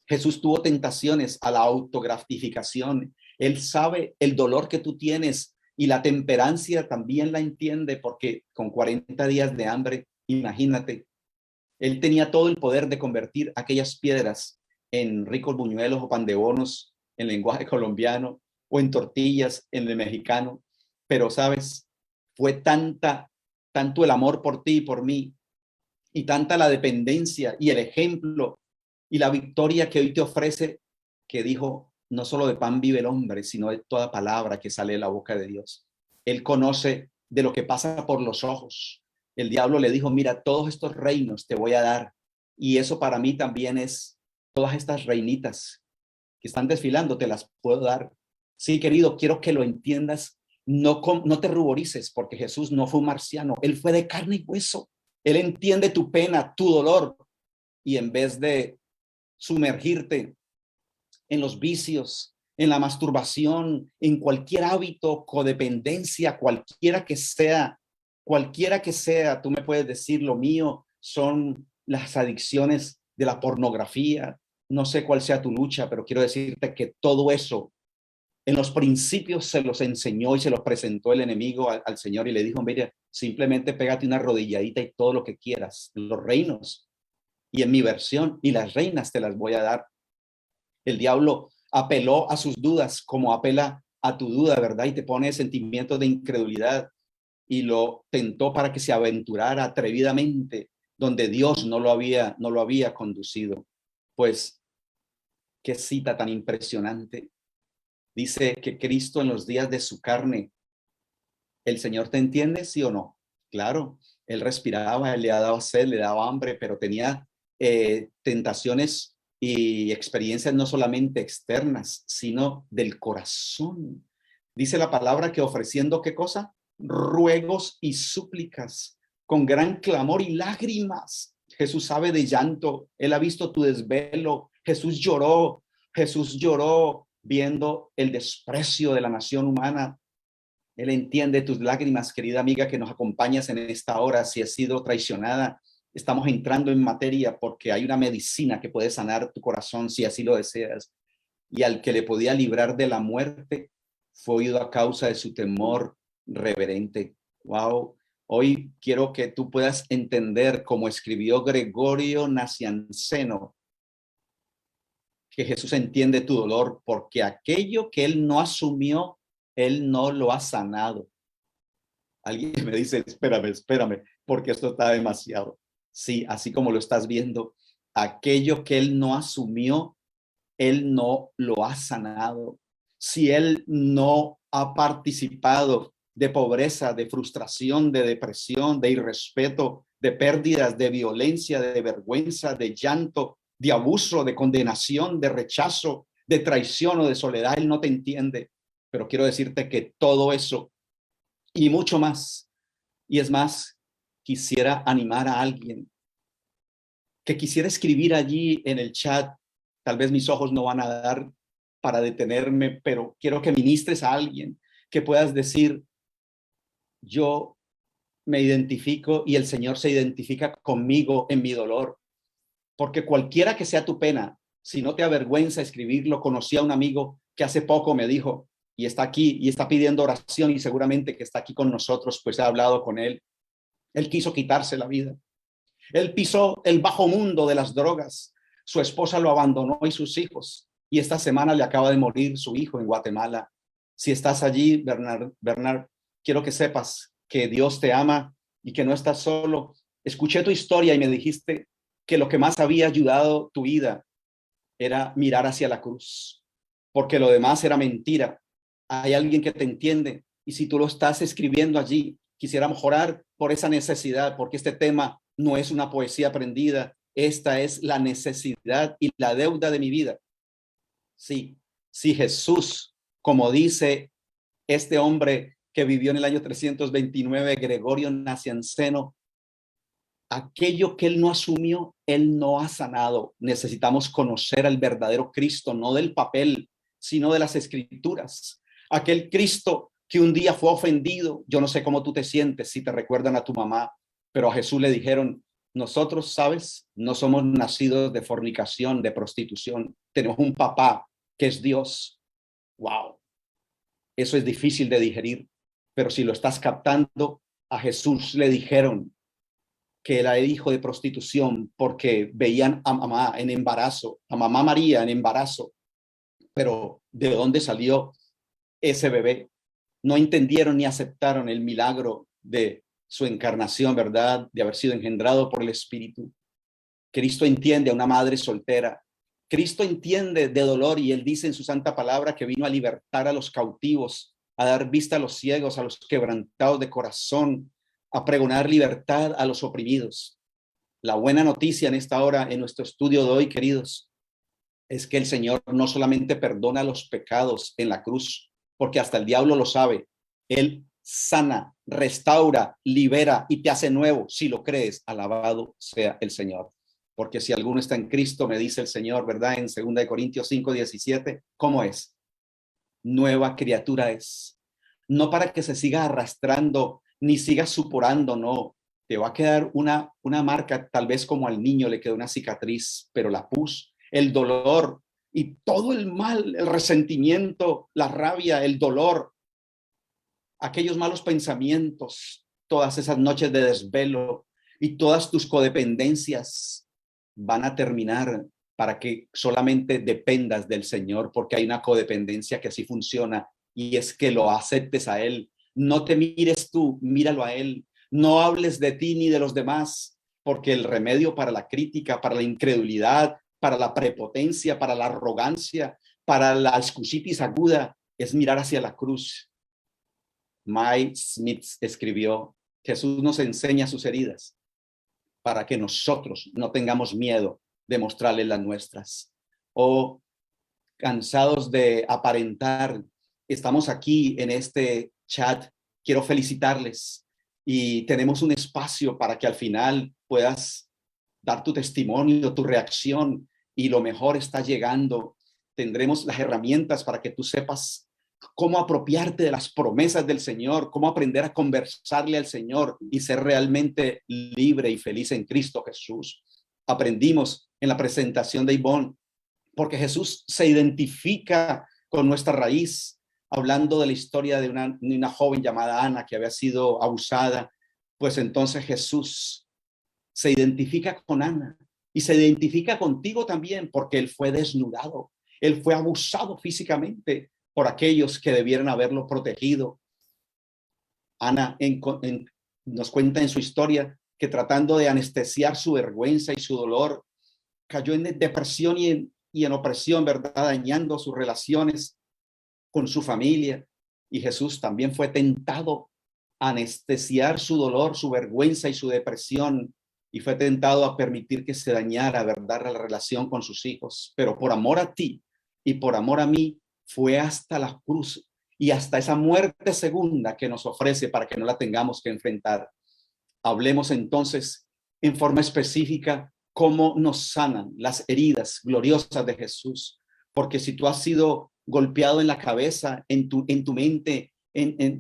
Jesús tuvo tentaciones a la autogratificación. Él sabe el dolor que tú tienes y la temperancia también la entiende, porque con 40 días de hambre, imagínate, él tenía todo el poder de convertir aquellas piedras en ricos buñuelos o pan de bonos en lenguaje colombiano o en tortillas en el mexicano. Pero, ¿sabes? Fue tanto el amor por ti y por mí, y tanta la dependencia y el ejemplo y la victoria que hoy te ofrece, que dijo, no solo de pan vive el hombre, sino de toda palabra que sale de la boca de Dios. Él conoce de lo que pasa por los ojos. El diablo le dijo, mira, todos estos reinos te voy a dar. Y eso para mí también es, todas estas reinitas que están desfilando, te las puedo dar. Sí, querido, quiero que lo entiendas. No te ruborices, porque Jesús no fue un marciano, él fue de carne y hueso. Él entiende tu pena, tu dolor, y en vez de sumergirte en los vicios, en la masturbación, en cualquier hábito, codependencia, cualquiera que sea, tú me puedes decir, lo mío son las adicciones de la pornografía. No sé cuál sea tu lucha, pero quiero decirte que todo eso en los principios se los enseñó y se los presentó el enemigo al Señor y le dijo, mira, simplemente pégate una rodilladita y todo lo que quieras, los reinos. Y en mi versión, y las reinas te las voy a dar. El diablo apeló a sus dudas como apela a tu duda, ¿verdad? Y te pone sentimientos de incredulidad y lo tentó para que se aventurara atrevidamente donde Dios no lo había conducido. Pues, qué cita tan impresionante. Dice que Cristo en los días de su carne, ¿el Señor te entiende, sí o no? Claro, él respiraba, él le daba sed, le daba hambre, pero tenía tentaciones y experiencias no solamente externas, sino del corazón. Dice la palabra que ofreciendo, ¿qué cosa? Ruegos y súplicas, con gran clamor y lágrimas. Jesús sabe de llanto, él ha visto tu desvelo, Jesús lloró viendo el desprecio de la nación humana. Él entiende tus lágrimas, querida amiga, que nos acompañas en esta hora. Si has sido traicionada, estamos entrando en materia porque hay una medicina que puede sanar tu corazón si así lo deseas. Y al que le podía librar de la muerte fue oído a causa de su temor reverente. Wow. Hoy quiero que tú puedas entender, como escribió Gregorio Nacianceno, que Jesús entiende tu dolor porque aquello que él no asumió, él no lo ha sanado. Alguien me dice, espérame, porque esto está demasiado. Sí, así como lo estás viendo, aquello que él no asumió, él no lo ha sanado. Si él no ha participado de pobreza, de frustración, de depresión, de irrespeto, de pérdidas, de violencia, de vergüenza, de llanto, de abuso, de condenación, de rechazo, de traición o de soledad, él no te entiende. Pero quiero decirte que todo eso y mucho más. Y es más, quisiera animar a alguien que quisiera escribir allí en el chat. Tal vez mis ojos no van a dar para detenerme, pero quiero que ministres a alguien, que puedas decir, yo me identifico y el Señor se identifica conmigo en mi dolor. Porque cualquiera que sea tu pena, si no te avergüenza escribirlo, conocí a un amigo que hace poco me dijo, y está aquí, y está pidiendo oración, y seguramente que está aquí con nosotros, pues he hablado con él. Él quiso quitarse la vida. Él pisó el bajo mundo de las drogas. Su esposa lo abandonó y sus hijos. Y esta semana le acaba de morir su hijo en Guatemala. Si estás allí, Bernard, quiero que sepas que Dios te ama y que no estás solo. Escuché tu historia y me dijiste que lo que más había ayudado tu vida era mirar hacia la cruz, porque lo demás era mentira. Hay alguien que te entiende y si tú lo estás escribiendo allí, quisiéramos orar por esa necesidad, porque este tema no es una poesía aprendida, esta es la necesidad y la deuda de mi vida. Sí, sí, Jesús, como dice este hombre que vivió en el año 329, Gregorio Nacianceno, aquello que él no asumió, él no ha sanado. Necesitamos conocer al verdadero Cristo, no del papel, sino de las escrituras. Aquel Cristo que un día fue ofendido. Yo no sé cómo tú te sientes si te recuerdan a tu mamá, pero a Jesús le dijeron, nosotros, ¿sabes? No somos nacidos de fornicación, de prostitución. Tenemos un papá que es Dios. Wow. Eso es difícil de digerir, pero si lo estás captando, a Jesús le dijeron que era el hijo de prostitución porque veían a mamá en embarazo, a mamá María en embarazo, pero ¿de dónde salió ese bebé? No entendieron ni aceptaron el milagro de su encarnación, ¿verdad? De haber sido engendrado por el Espíritu. Cristo entiende a una madre soltera. Cristo entiende de dolor y él dice en su santa palabra que vino a libertar a los cautivos, a dar vista a los ciegos, a los quebrantados de corazón, a pregonar libertad a los oprimidos. La buena noticia en esta hora, en nuestro estudio de hoy, queridos, es que el Señor no solamente perdona los pecados en la cruz, porque hasta el diablo lo sabe. Él sana, restaura, libera y te hace nuevo si lo crees. Alabado sea el Señor. Porque si alguno está en Cristo, me dice el Señor, ¿verdad? En 2 Corintios 5:17, ¿cómo es? Nueva criatura es. No para que se siga arrastrando, ni siga supurando, no. Te va a quedar una marca, tal vez como al niño le quedó una cicatriz, pero la pus, el dolor y todo el mal, el resentimiento, la rabia, el dolor, aquellos malos pensamientos, todas esas noches de desvelo y todas tus codependencias van a terminar para que solamente dependas del Señor, porque hay una codependencia que sí funciona y es que lo aceptes a Él. No te mires tú, míralo a Él. No hables de ti ni de los demás, porque el remedio para la crítica, para la incredulidad, para la prepotencia, para la arrogancia, para la excusitis aguda, es mirar hacia la cruz. Mike Smith escribió: Jesús nos enseña sus heridas para que nosotros no tengamos miedo de mostrarle las nuestras. O cansados de aparentar, estamos aquí en este chat, quiero felicitarles y tenemos un espacio para que al final puedas dar tu testimonio, tu reacción, y lo mejor está llegando. Tendremos las herramientas para que tú sepas cómo apropiarte de las promesas del Señor, cómo aprender a conversarle al Señor y ser realmente libre y feliz en Cristo Jesús. Aprendimos en la presentación de Ivonne, porque Jesús se identifica con nuestra raíz, hablando de la historia de una joven llamada Ana que había sido abusada. Pues entonces Jesús se identifica con Ana y se identifica contigo también, porque él fue desnudado, él fue abusado físicamente por aquellos que debieran haberlo protegido. Ana nos cuenta en su historia que, tratando de anestesiar su vergüenza y su dolor, cayó en depresión y en opresión, ¿verdad? Dañando sus relaciones con su familia. Y Jesús también fue tentado a anestesiar su dolor, su vergüenza y su depresión, y fue tentado a permitir que se dañara, ¿verdad?, la relación con sus hijos. Pero por amor a ti y por amor a mí, fue hasta la cruz y hasta esa muerte segunda que nos ofrece para que no la tengamos que enfrentar. Hablemos entonces en forma específica cómo nos sanan las heridas gloriosas de Jesús. Porque si tú has sido golpeado en la cabeza, en tu mente,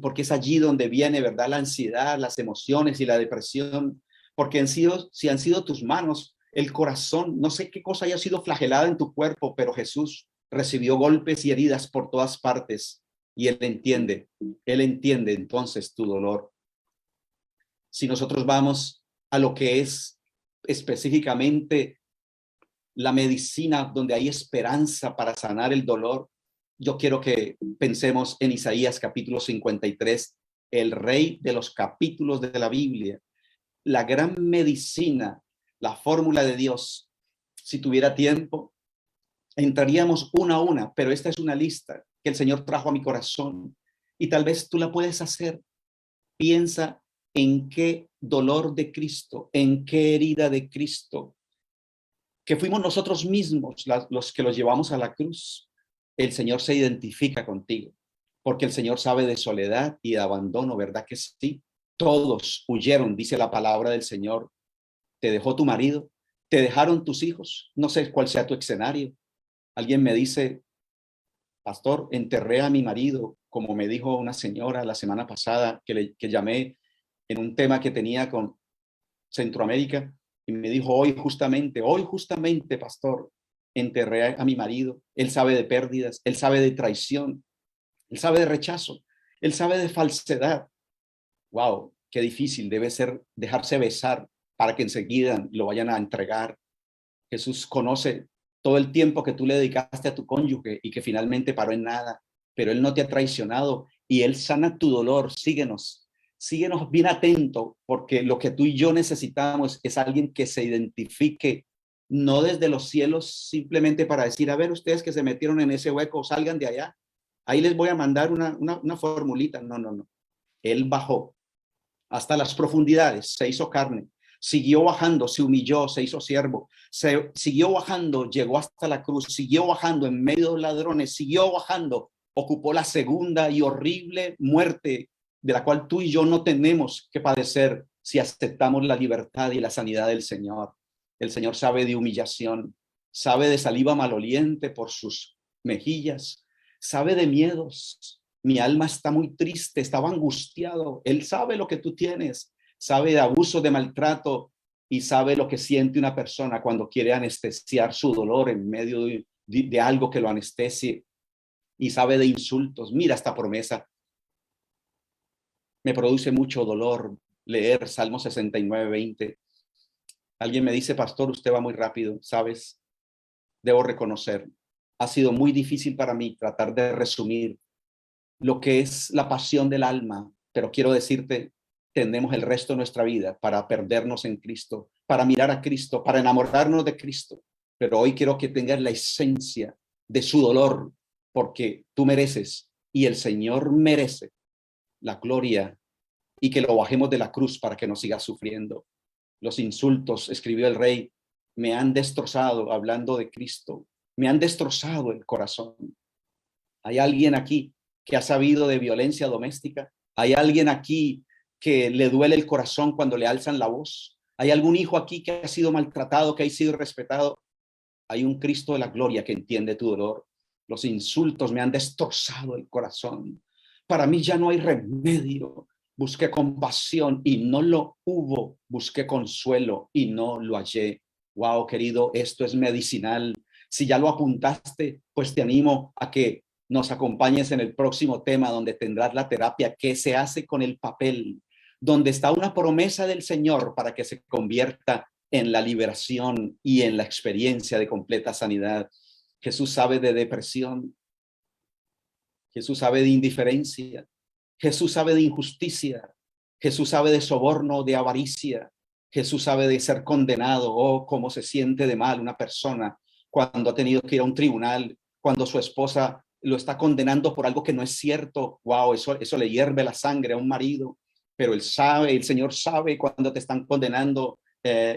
porque es allí donde viene, ¿verdad?, la ansiedad, las emociones y la depresión. Porque si han sido tus manos, el corazón, no sé qué cosa haya sido flagelada en tu cuerpo, pero Jesús recibió golpes y heridas por todas partes y Él entiende entonces tu dolor. Si nosotros vamos a lo que es específicamente la medicina, donde hay esperanza para sanar el dolor, yo quiero que pensemos en Isaías capítulo 53, el rey de los capítulos de la Biblia, la gran medicina, la fórmula de Dios. Si tuviera tiempo, entraríamos una a una, pero esta es una lista que el Señor trajo a mi corazón y tal vez tú la puedes hacer. Piensa en qué dolor de Cristo, en qué herida de Cristo, que fuimos nosotros mismos los que los llevamos a la cruz. El Señor se identifica contigo, porque el Señor sabe de soledad y de abandono, ¿verdad que sí? Todos huyeron, dice la palabra del Señor. Te dejó tu marido, te dejaron tus hijos, no sé cuál sea tu escenario. Alguien me dice: pastor, enterré a mi marido, como me dijo una señora la semana pasada que llamé en un tema que tenía con Centroamérica, y me dijo: hoy justamente, pastor, enterré a mi marido. Él sabe de pérdidas, él sabe de traición, él sabe de rechazo, él sabe de falsedad. Wow, qué difícil debe ser dejarse besar para que enseguida lo vayan a entregar. Jesús conoce todo el tiempo que tú le dedicaste a tu cónyuge y que finalmente paró en nada, pero Él no te ha traicionado y Él sana tu dolor. Síguenos bien atento, porque lo que tú y yo necesitamos es alguien que se identifique, no desde los cielos simplemente para decir: a ver, ustedes que se metieron en ese hueco, salgan de allá, ahí les voy a mandar una formulita. No. Él bajó hasta las profundidades, se hizo carne, siguió bajando, se humilló, se hizo siervo, siguió bajando, llegó hasta la cruz, siguió bajando en medio de ladrones, siguió bajando, ocupó la segunda y horrible muerte, de la cual tú y yo no tenemos que padecer si aceptamos la libertad y la sanidad del Señor. El Señor sabe de humillación, sabe de saliva maloliente por sus mejillas, sabe de miedos. Mi alma está muy triste, estaba angustiado. Él sabe lo que tú tienes. sabe de abuso, de maltrato, y sabe lo que siente una persona cuando quiere anestesiar su dolor en medio de algo que lo anestesie, y sabe de insultos. Mira esta promesa. Me produce mucho dolor leer Salmo 69:20. Alguien me dice, pastor, usted va muy rápido. Sabes, debo reconocer, ha sido muy difícil para mí tratar de resumir lo que es la pasión del alma, pero quiero decirte, tenemos el resto de nuestra vida para perdernos en Cristo, para mirar a Cristo, para enamorarnos de Cristo. Pero hoy quiero que tengas la esencia de su dolor, porque tú mereces y el Señor merece la gloria, y que lo bajemos de la cruz para que no siga sufriendo. Los insultos, escribió el rey, me han destrozado, hablando de Cristo, me han destrozado el corazón. ¿Hay alguien aquí que ha sabido de violencia doméstica? ¿Hay alguien aquí que le duele el corazón cuando le alzan la voz? ¿Hay algún hijo aquí que ha sido maltratado, que ha sido respetado? Hay un Cristo de la gloria que entiende tu dolor. Los insultos me han destrozado el corazón. Para mí ya no hay remedio. Busqué compasión y no lo hubo. Busqué consuelo y no lo hallé. Wow, querido, esto es medicinal. Si ya lo apuntaste, pues te animo a que nos acompañes en el próximo tema, donde tendrás la terapia que se hace con el papel, donde está una promesa del Señor para que se convierta en la liberación y en la experiencia de completa sanidad. Jesús sabe de depresión, Jesús sabe de indiferencia, Jesús sabe de injusticia, Jesús sabe de soborno, de avaricia, Jesús sabe de ser condenado. Oh, cómo se siente de mal una persona cuando ha tenido que ir a un tribunal, cuando su esposa lo está condenando por algo que no es cierto. Wow, eso le hierve la sangre a un marido, pero él sabe, el Señor sabe cuando te están condenando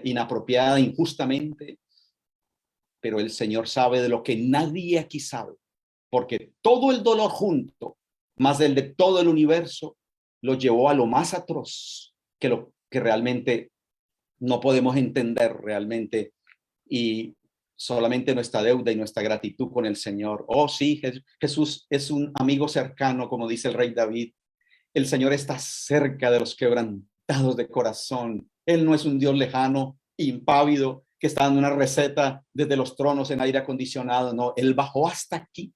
inapropiada, injustamente, pero el Señor sabe de lo que nadie aquí sabe, porque todo el dolor junto, más el de todo el universo, lo llevó a lo más atroz, que lo que realmente no podemos entender realmente, y solamente nuestra deuda y nuestra gratitud con el Señor. Oh sí, Jesús es un amigo cercano, como dice el rey David. El Señor está cerca de los quebrantados de corazón. Él no es un Dios lejano, impávido, que está dando una receta desde los tronos en aire acondicionado. No, Él bajó hasta aquí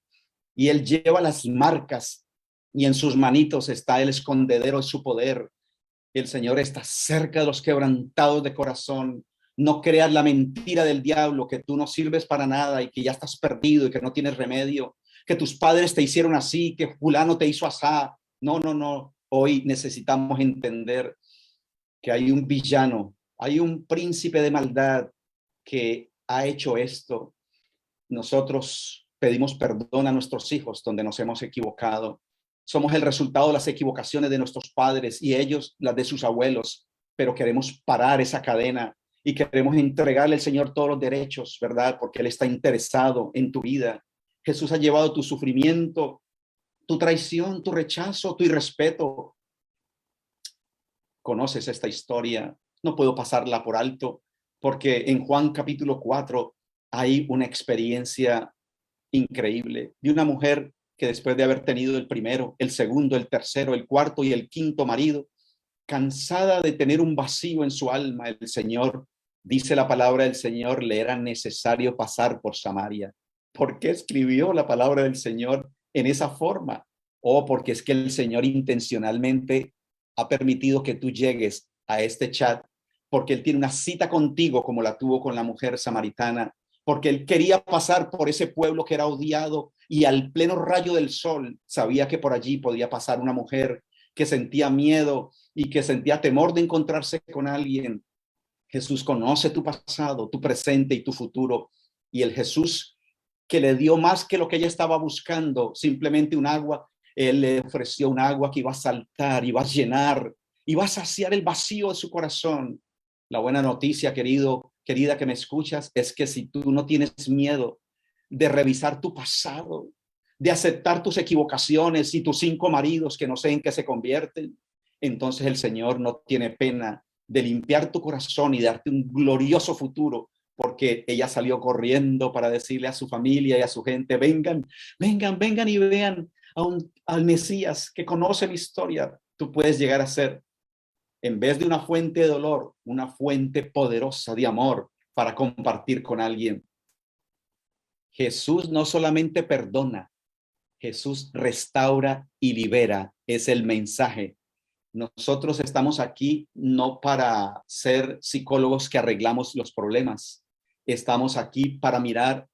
y Él lleva las marcas, y en sus manitos está el escondedero de su poder. El Señor está cerca de los quebrantados de corazón. No creas la mentira del diablo, que tú no sirves para nada y que ya estás perdido y que no tienes remedio, que tus padres te hicieron así, que fulano te hizo asá. No, no, no. Hoy necesitamos entender que hay un villano, hay un príncipe de maldad que ha hecho esto. Nosotros pedimos perdón a nuestros hijos donde nos hemos equivocado. Somos el resultado de las equivocaciones de nuestros padres y ellos las de sus abuelos, pero queremos parar esa cadena y queremos entregarle al Señor todos los derechos, ¿verdad? Porque Él está interesado en tu vida. Jesús ha llevado tu sufrimiento, tu traición, tu rechazo, tu irrespeto. Conoces esta historia, no puedo pasarla por alto, porque en Juan capítulo 4 hay una experiencia increíble de una mujer que, después de haber tenido el primero, el segundo, el tercero, el cuarto y el quinto marido, cansada de tener un vacío en su alma, el Señor, dice la palabra del Señor, le era necesario pasar por Samaria. ¿Por qué escribió la palabra del Señor en esa forma? O porque es que el Señor intencionalmente ha permitido que tú llegues a este chat, porque Él tiene una cita contigo como la tuvo con la mujer samaritana, porque Él quería pasar por ese pueblo que era odiado, y al pleno rayo del sol sabía que por allí podía pasar una mujer que sentía miedo y que sentía temor de encontrarse con alguien. Jesús conoce tu pasado, tu presente y tu futuro, y el Jesús que le dio más que lo que ella estaba buscando, simplemente un agua, Él le ofreció un agua que iba a saltar, iba a llenar, iba a saciar el vacío de su corazón. La buena noticia, querido, querida, que me escuchas, es que si tú no tienes miedo de revisar tu pasado, de aceptar tus equivocaciones y tus 5 maridos que no sé en qué se convierten, entonces el Señor no tiene pena de limpiar tu corazón y darte un glorioso futuro, porque ella salió corriendo para decirle a su familia y a su gente, vengan, vengan, vengan y vean al Mesías que conoce mi historia. Tú puedes llegar a ser En vez de una fuente de dolor, una fuente poderosa de amor para compartir con alguien. Jesús no solamente perdona, Jesús restaura y libera. Es el mensaje. Nosotros estamos aquí no para ser psicólogos que arreglamos los problemas. Estamos aquí para mirar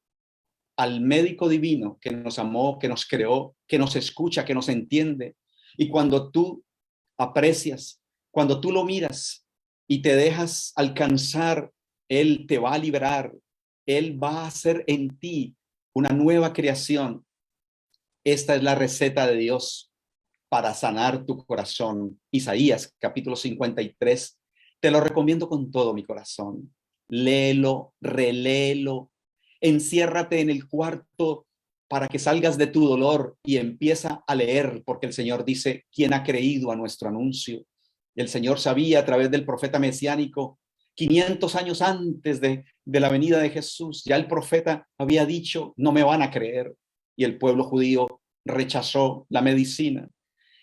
al médico divino que nos amó, que nos creó, que nos escucha, que nos entiende. Y cuando tú aprecias, cuando tú lo miras y te dejas alcanzar, Él te va a liberar. Él va a hacer en ti una nueva creación. Esta es la receta de Dios para sanar tu corazón. Isaías capítulo 53. Te lo recomiendo con todo mi corazón. Léelo, reléelo, enciérrate en el cuarto para que salgas de tu dolor y empieza a leer, porque el Señor dice, ¿quién ha creído a nuestro anuncio? El Señor sabía a través del profeta mesiánico, 500 años antes de la venida de Jesús, ya el profeta había dicho, no me van a creer. Y el pueblo judío rechazó la medicina.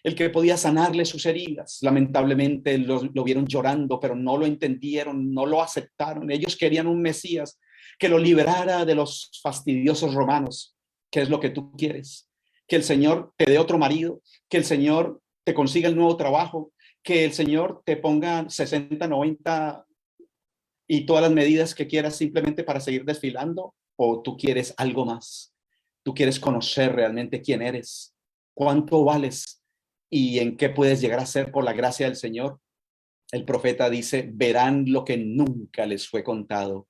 El que podía sanarle sus heridas, lamentablemente lo vieron llorando, pero no lo entendieron, no lo aceptaron. Ellos querían un Mesías que lo liberara de los fastidiosos romanos. ¿Qué es lo que tú quieres? Que el Señor te dé otro marido, que el Señor te consiga el nuevo trabajo, que el Señor te ponga 60, 90 y todas las medidas que quieras simplemente para seguir desfilando, o tú quieres algo más. Tú quieres conocer realmente quién eres, cuánto vales y en qué puedes llegar a ser por la gracia del Señor. El profeta dice, verán lo que nunca les fue contado.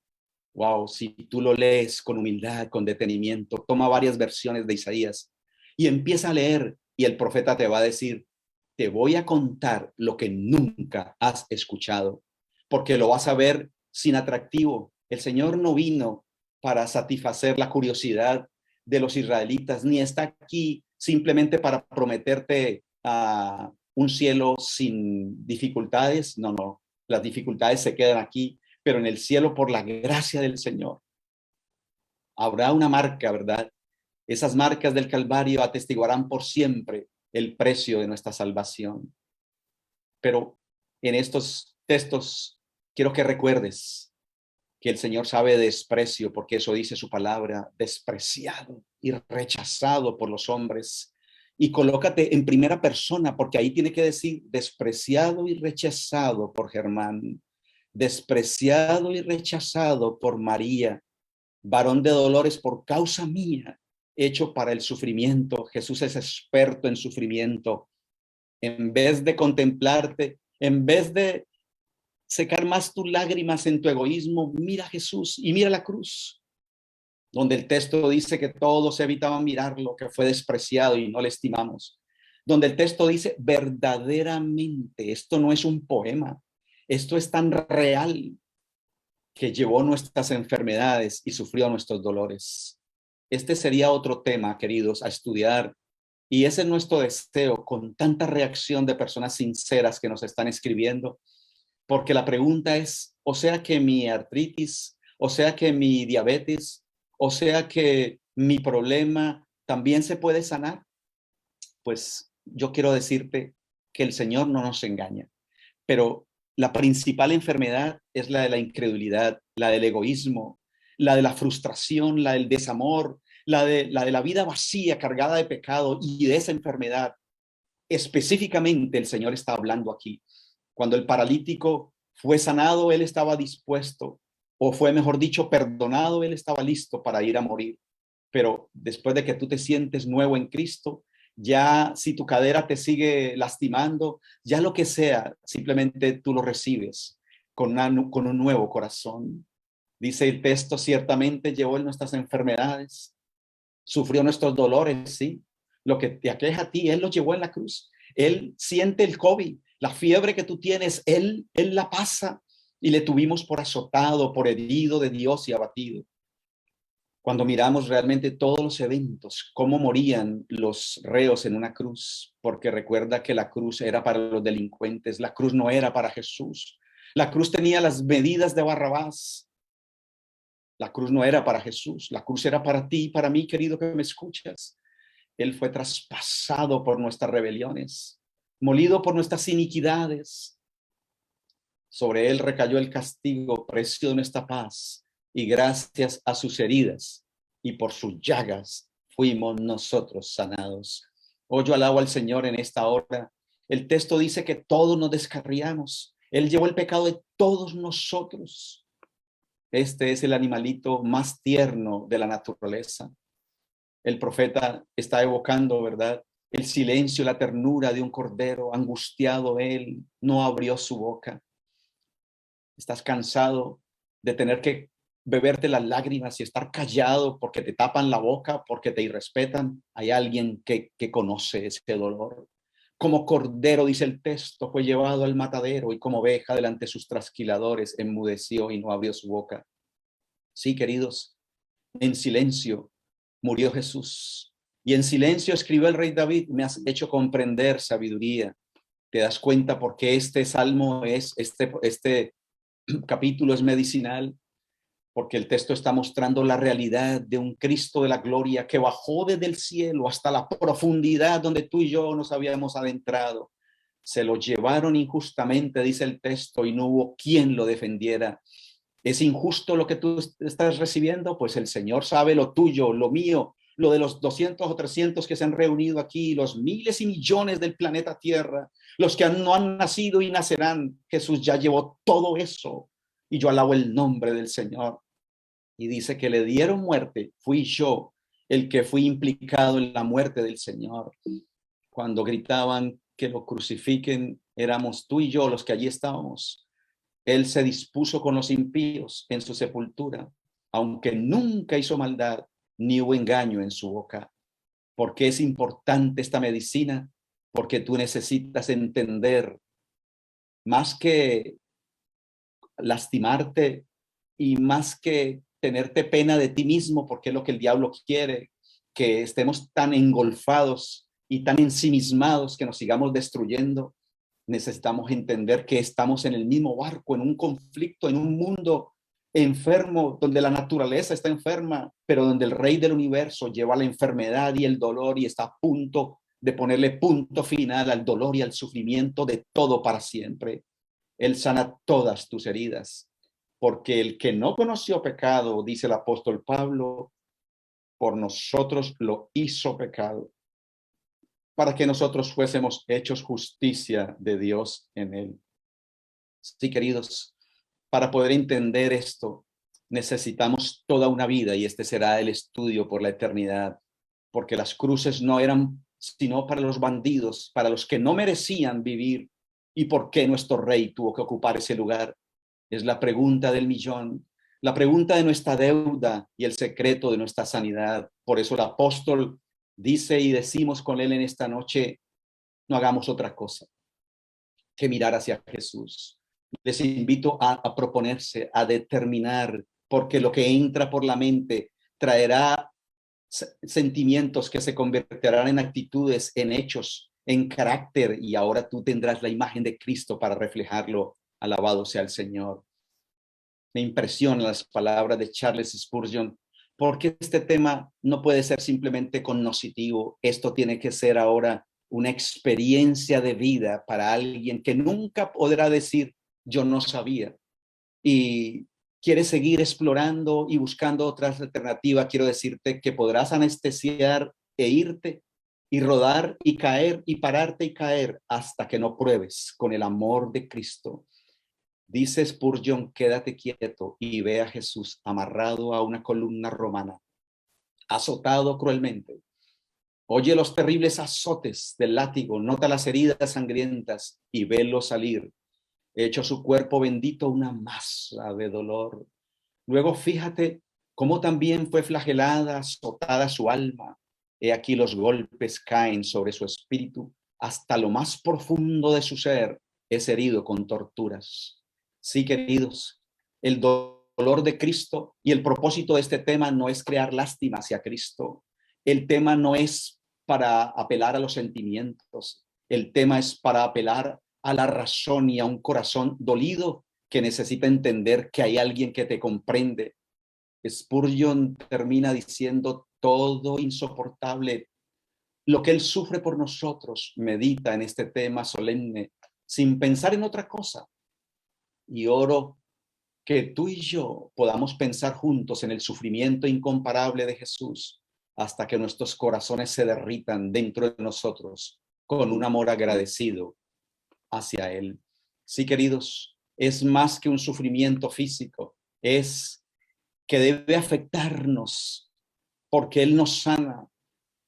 Wow, si tú lo lees con humildad, con detenimiento, toma varias versiones de Isaías y empieza a leer y el profeta te va a decir, te voy a contar lo que nunca has escuchado, porque lo vas a ver sin atractivo. El Señor no vino para satisfacer la curiosidad de los israelitas, ni está aquí simplemente para prometerte un cielo sin dificultades. No, no, las dificultades se quedan aquí, pero en el cielo, por la gracia del Señor, habrá una marca, ¿verdad? Esas marcas del Calvario atestiguarán por siempre el precio de nuestra salvación. Pero en estos textos quiero que recuerdes que el Señor sabe de desprecio, porque eso dice su palabra, despreciado y rechazado por los hombres. Y colócate en primera persona, porque ahí tiene que decir despreciado y rechazado por Germán, despreciado y rechazado por María, varón de dolores por causa mía, hecho para el sufrimiento. Jesús es experto en sufrimiento. En vez de contemplarte, en vez de secar más tus lágrimas en tu egoísmo, mira a Jesús y mira la cruz, donde el texto dice que todos evitaban mirarlo, que fue despreciado y no le estimamos. Donde el texto dice verdaderamente, esto no es un poema, esto es tan real que llevó nuestras enfermedades y sufrió nuestros dolores. Este sería otro tema, queridos, a estudiar. Y ese es nuestro deseo con tanta reacción de personas sinceras que nos están escribiendo. Porque la pregunta es, o sea que mi artritis, o sea que mi diabetes, o sea que mi problema también se puede sanar. Pues yo quiero decirte que el Señor no nos engaña, pero la principal enfermedad es la de la incredulidad, la del egoísmo, la de la frustración, la del desamor, la de la vida vacía, cargada de pecado, y de esa enfermedad específicamente el Señor está hablando aquí. Cuando el paralítico fue sanado, él estaba dispuesto, o fue, mejor dicho, perdonado, él estaba listo para ir a morir. Pero después de que tú te sientes nuevo en Cristo, ya si tu cadera te sigue lastimando, ya lo que sea, simplemente tú lo recibes con un nuevo corazón. Dice el texto, ciertamente llevó nuestras enfermedades, sufrió nuestros dolores, sí. Lo que te aqueja a ti, Él lo llevó en la cruz. Él siente el COVID, la fiebre que tú tienes, Él la pasa y le tuvimos por azotado, por herido de Dios y abatido. Cuando miramos realmente todos los eventos, cómo morían los reos en una cruz, porque recuerda que la cruz era para los delincuentes, la cruz no era para Jesús. La cruz tenía las medidas de Barrabás. La cruz no era para Jesús, la cruz era para ti y para mí, querido que me escuchas. Él fue traspasado por nuestras rebeliones, molido por nuestras iniquidades. Sobre él recayó el castigo, precio de nuestra paz, y gracias a sus heridas y por sus llagas fuimos nosotros sanados. Hoy yo alabo al Señor en esta hora. El texto dice que todos nos descarriamos. Él llevó el pecado de todos nosotros. Este es el animalito más tierno de la naturaleza. El profeta está evocando, ¿verdad? El silencio, la ternura de un cordero angustiado. Él no abrió su boca. Estás cansado de tener que beberte las lágrimas y estar callado porque te tapan la boca, porque te irrespetan. Hay alguien que conoce ese dolor. Como cordero, dice el texto, fue llevado al matadero y como oveja delante de sus trasquiladores enmudeció y no abrió su boca. Sí, queridos, en silencio murió Jesús. Y en silencio escribió el rey David: me has hecho comprender sabiduría. Te das cuenta por qué este salmo es, este capítulo es medicinal, porque el texto está mostrando la realidad de un Cristo de la gloria que bajó desde el cielo hasta la profundidad donde tú y yo nos habíamos adentrado. Se lo llevaron injustamente, dice el texto, y no hubo quien lo defendiera. ¿Es injusto lo que tú estás recibiendo? Pues el Señor sabe lo tuyo, lo mío, lo de los 200 o 300 que se han reunido aquí, los miles y millones del planeta Tierra, los que no han nacido y nacerán. Jesús ya llevó todo eso y yo alabo el nombre del Señor. Y dice que le dieron muerte, fui yo el que fui implicado en la muerte del Señor. Cuando gritaban que lo crucifiquen, éramos tú y yo los que allí estábamos. Él se dispuso con los impíos en su sepultura, aunque nunca hizo maldad, ni hubo engaño en su boca. ¿Por qué es importante esta medicina? Porque tú necesitas entender, más que lastimarte y más que tenerte pena de ti mismo, porque es lo que el diablo quiere, que estemos tan engolfados y tan ensimismados que nos sigamos destruyendo. Necesitamos entender que estamos en el mismo barco, en un conflicto, en un mundo enfermo, donde la naturaleza está enferma, pero donde el Rey del universo lleva la enfermedad y el dolor y está a punto de ponerle punto final al dolor y al sufrimiento de todo para siempre. Él sana todas tus heridas, porque el que no conoció pecado, dice el apóstol Pablo, por nosotros lo hizo pecado, para que nosotros fuésemos hechos justicia de Dios en él. Sí, queridos, para poder entender esto, necesitamos toda una vida, y este será el estudio por la eternidad, porque las cruces no eran sino para los bandidos, para los que no merecían vivir. ¿Y por qué nuestro rey tuvo que ocupar ese lugar? Es la pregunta del millón, la pregunta de nuestra deuda y el secreto de nuestra sanidad. Por eso el apóstol dice y decimos con él en esta noche: no hagamos otra cosa que mirar hacia Jesús. Les invito a proponerse, a determinar, porque lo que entra por la mente traerá sentimientos que se convertirán en actitudes, en hechos, en carácter, y ahora tú tendrás la imagen de Cristo para reflejarlo. Alabado sea el Señor. Me impresionan las palabras de Charles Spurgeon, porque este tema no puede ser simplemente cognoscitivo. Esto tiene que ser ahora una experiencia de vida para alguien que nunca podrá decir yo no sabía y quiere seguir explorando y buscando otras alternativas. Quiero decirte que podrás anestesiar e irte y rodar y caer y pararte y caer hasta que no pruebes con el amor de Cristo. Dice Spurgeon: quédate quieto y ve a Jesús amarrado a una columna romana, azotado cruelmente. Oye los terribles azotes del látigo, nota las heridas sangrientas y velo salir, hecho su cuerpo bendito una masa de dolor. Luego fíjate cómo también fue flagelada, azotada su alma. He aquí los golpes caen sobre su espíritu, hasta lo más profundo de su ser es herido con torturas. Sí, queridos, el dolor de Cristo y el propósito de este tema no es crear lástima hacia Cristo. El tema no es para apelar a los sentimientos. El tema es para apelar a la razón y a un corazón dolido que necesita entender que hay alguien que te comprende. Spurgeon termina diciendo: todo insoportable, lo que él sufre por nosotros, medita en este tema solemne, sin pensar en otra cosa. y oro que tú y yo podamos pensar juntos en el sufrimiento incomparable de Jesús hasta que nuestros corazones se derritan dentro de nosotros con un amor agradecido hacia Él. Sí, queridos, es más que un sufrimiento físico, es que debe afectarnos porque Él nos sana.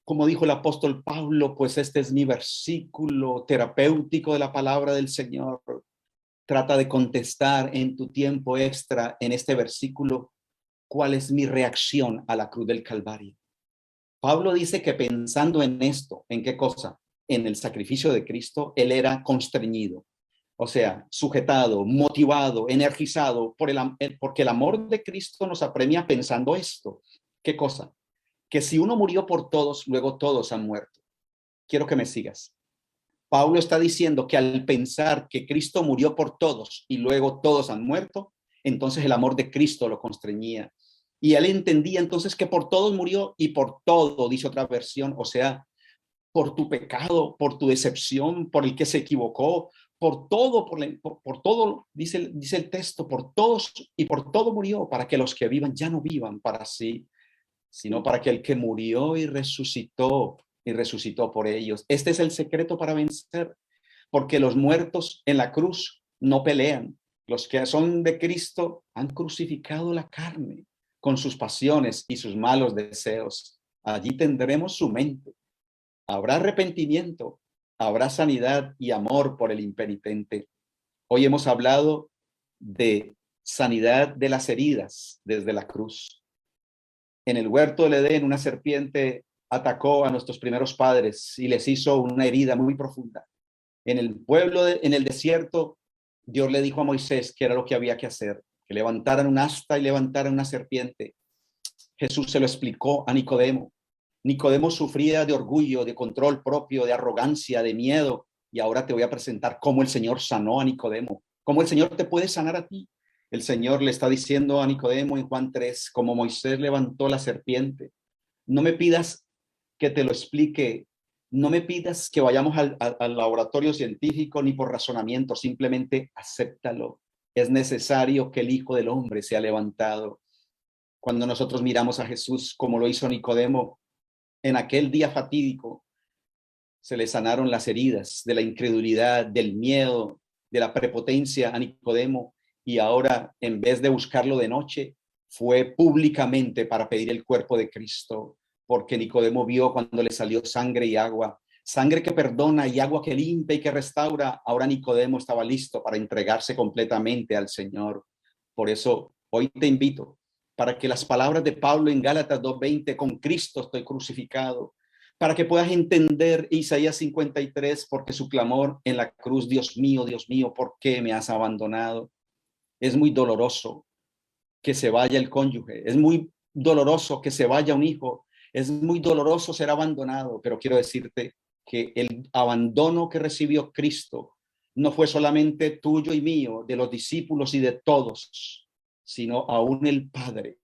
Como dijo el apóstol Pablo, pues este es mi versículo terapéutico de la palabra del Señor. Trata de contestar en tu tiempo extra en este versículo cuál es mi reacción a la cruz del Calvario. Pablo dice que pensando en esto, ¿en qué cosa? En el sacrificio de Cristo, él era constreñido, o sea, sujetado, motivado, energizado porque el amor de Cristo nos apremia pensando esto. ¿Qué cosa? Que si uno murió por todos, luego todos han muerto. Quiero que me sigas. Pablo está diciendo que al pensar que Cristo murió por todos y luego todos han muerto, entonces el amor de Cristo lo constreñía. Y él entendía entonces que por todos murió y por todo, dice otra versión, o sea, por tu pecado, por tu decepción, por el que se equivocó, por todo, por todo, dice el texto, por todos y por todo murió, para que los que vivan ya no vivan para sí, sino para que el que murió y resucitó por ellos. Este es el secreto para vencer, porque los muertos en la cruz no pelean. Los que son de Cristo han crucificado la carne con sus pasiones y sus malos deseos. Allí tendremos su mente. Habrá arrepentimiento, habrá sanidad y amor por el impenitente. Hoy hemos hablado de sanidad de las heridas desde la cruz. En el huerto del Edén, una serpiente atacó a nuestros primeros padres y les hizo una herida muy profunda. En el en el desierto, Dios le dijo a Moisés que era lo que había que hacer, que levantaran un asta y levantaran una serpiente. Jesús se lo explicó a Nicodemo. Nicodemo sufría de orgullo, de control propio, de arrogancia, de miedo. Y ahora te voy a presentar cómo el Señor sanó a Nicodemo, cómo el Señor te puede sanar a ti. El Señor le está diciendo a Nicodemo en Juan 3, como Moisés levantó la serpiente. No me pidas que te lo explique, no me pidas que vayamos al laboratorio científico ni por razonamiento, simplemente acéptalo. Es necesario que el Hijo del Hombre sea levantado. Cuando nosotros miramos a Jesús como lo hizo Nicodemo, en aquel día fatídico, se le sanaron las heridas de la incredulidad, del miedo, de la prepotencia a Nicodemo, y ahora, en vez de buscarlo de noche, fue públicamente para pedir el cuerpo de Cristo, porque Nicodemo vio cuando le salió sangre y agua, sangre que perdona y agua que limpia y que restaura. Ahora Nicodemo estaba listo para entregarse completamente al Señor. Por eso hoy te invito para que las palabras de Pablo en Gálatas 2:20, con Cristo estoy crucificado, para que puedas entender Isaías 53, porque su clamor en la cruz, Dios mío, ¿por qué me has abandonado? Es muy doloroso que se vaya el cónyuge, es muy doloroso que se vaya un hijo, es muy doloroso ser abandonado, pero quiero decirte que el abandono que recibió Cristo no fue solamente tuyo y mío, de los discípulos y de todos, sino aún el Padre,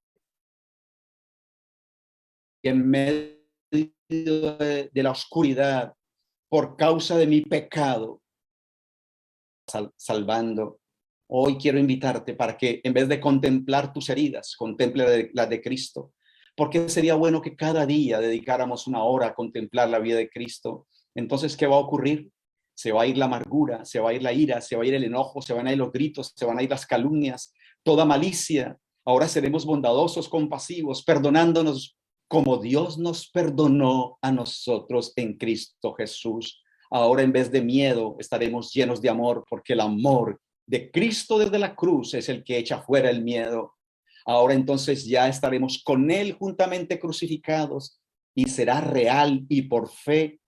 que en medio de la oscuridad, por causa de mi pecado, salvando. Hoy quiero invitarte para que en vez de contemplar tus heridas, contemple las de Cristo. Porque sería bueno que cada día dedicáramos una hora a contemplar la vida de Cristo. Entonces, ¿qué va a ocurrir? Se va a ir la amargura, se va a ir la ira, se va a ir el enojo, se van a ir los gritos, se van a ir las calumnias, toda malicia. Ahora seremos bondadosos, compasivos, perdonándonos como Dios nos perdonó a nosotros en Cristo Jesús. Ahora en vez de miedo estaremos llenos de amor, porque el amor de Cristo desde la cruz es el que echa fuera el miedo. Ahora entonces ya estaremos con Él juntamente crucificados y será real y por fe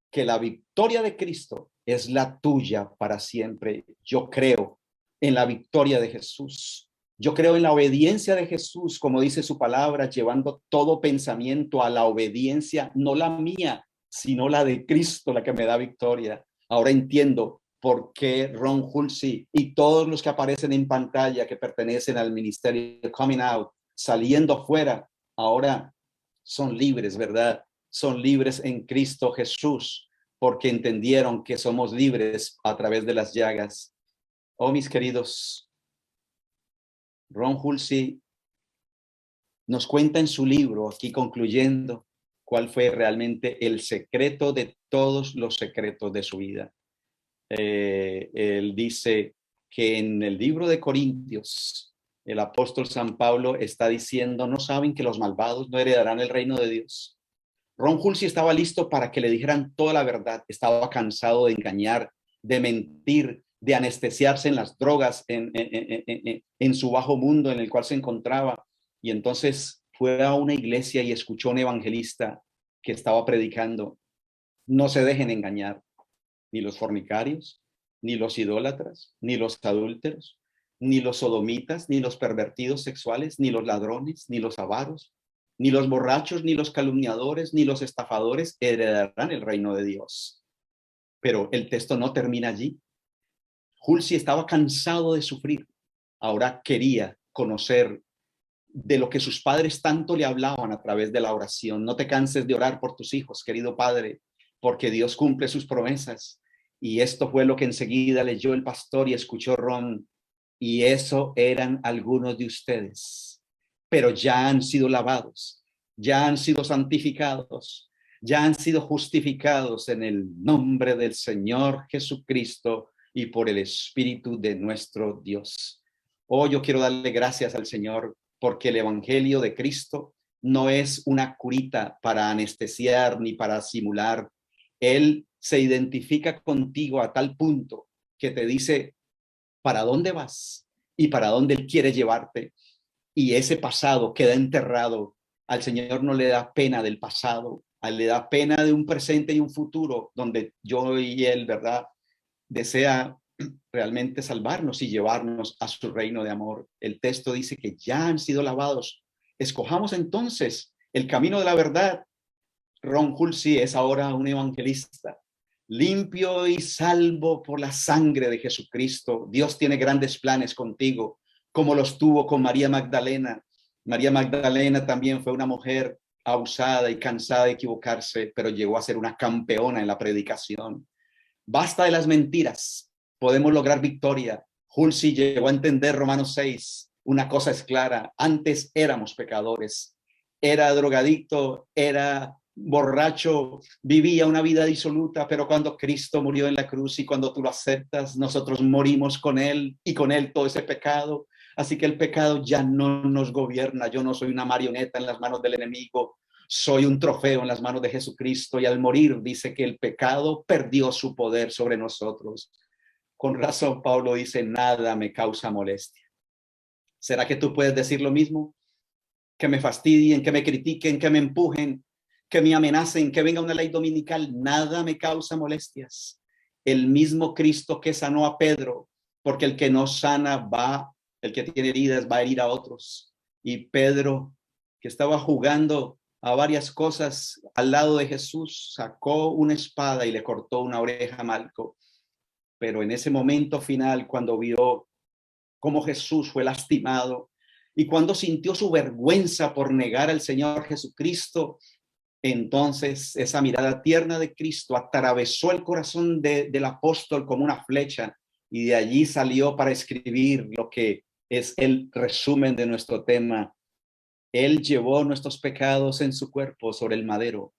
que la victoria de Cristo es la tuya para siempre. Yo creo en la victoria de Jesús. Yo creo en la obediencia de Jesús, como dice su palabra, llevando todo pensamiento a la obediencia, no la mía, sino la de Cristo, la que me da victoria. Ahora entiendo por qué Ron Hulsey y todos los que aparecen en pantalla que pertenecen al ministerio Coming Out, saliendo afuera, ahora son libres, ¿verdad? Son libres en Cristo Jesús, porque entendieron que somos libres a través de las llagas. Oh, mis queridos, Ron Hulsey nos cuenta en su libro, aquí concluyendo, cuál fue realmente el secreto de todos los secretos de su vida. Él dice que en el libro de Corintios, el apóstol San Pablo está diciendo, ¿no saben que los malvados no heredarán el reino de Dios? Ron Hulsey estaba listo para que le dijeran toda la verdad. Estaba cansado de engañar, de mentir, de anestesiarse en las drogas, en su bajo mundo en el cual se encontraba. Y entonces fue a una iglesia y escuchó a un evangelista que estaba predicando: no se dejen engañar, ni los fornicarios, ni los idólatras, ni los adúlteros, ni los sodomitas, ni los pervertidos sexuales, ni los ladrones, ni los avaros, ni los borrachos, ni los calumniadores, ni los estafadores heredarán el reino de Dios. Pero el texto no termina allí. Hulsey estaba cansado de sufrir. Ahora quería conocer de lo que sus padres tanto le hablaban a través de la oración. No te canses de orar por tus hijos, querido padre, porque Dios cumple sus promesas. Y esto fue lo que enseguida leyó el pastor y escuchó Ron. Y eso eran algunos de ustedes, pero ya han sido lavados, ya han sido santificados, ya han sido justificados en el nombre del Señor Jesucristo y por el Espíritu de nuestro Dios. Hoy yo quiero darle gracias al Señor porque el Evangelio de Cristo no es una curita para anestesiar ni para simular. Él se identifica contigo a tal punto que te dice para dónde vas y para dónde Él quiere llevarte. Y ese pasado queda enterrado. Al Señor no le da pena del pasado, a Él le da pena de un presente y un futuro donde yo y Él, ¿verdad?, desea realmente salvarnos y llevarnos a su reino de amor. El texto dice que ya han sido lavados. Escojamos entonces el camino de la verdad. Ron Hulsey es ahora un evangelista, limpio y salvo por la sangre de Jesucristo. Dios tiene grandes planes contigo, como los tuvo con María Magdalena. María Magdalena también fue una mujer abusada y cansada de equivocarse, pero llegó a ser una campeona en la predicación. Basta de las mentiras, podemos lograr victoria. Hulsey llegó a entender Romanos 6. Una cosa es clara: antes éramos pecadores, era drogadicto, era borracho, vivía una vida disoluta, pero cuando Cristo murió en la cruz y cuando tú lo aceptas, nosotros morimos con Él y con Él todo ese pecado. Así que el pecado ya no nos gobierna. Yo no soy una marioneta en las manos del enemigo, soy un trofeo en las manos de Jesucristo, y al morir dice que el pecado perdió su poder sobre nosotros. Con razón Pablo dice: nada me causa molestia. ¿Será que tú puedes decir lo mismo? Que me fastidien, que me critiquen, que me empujen, que me amenacen, que venga una ley dominical, nada me causa molestias. El mismo Cristo que sanó a Pedro, porque el que no sana el que tiene heridas va a herir a otros. Y Pedro, que estaba jugando a varias cosas al lado de Jesús, sacó una espada y le cortó una oreja a Malco. Pero en ese momento final, cuando vio cómo Jesús fue lastimado y cuando sintió su vergüenza por negar al Señor Jesucristo, entonces esa mirada tierna de Cristo atravesó el corazón del apóstol como una flecha, y de allí salió para escribir lo que es el resumen de nuestro tema. Él llevó nuestros pecados en su cuerpo sobre el madero,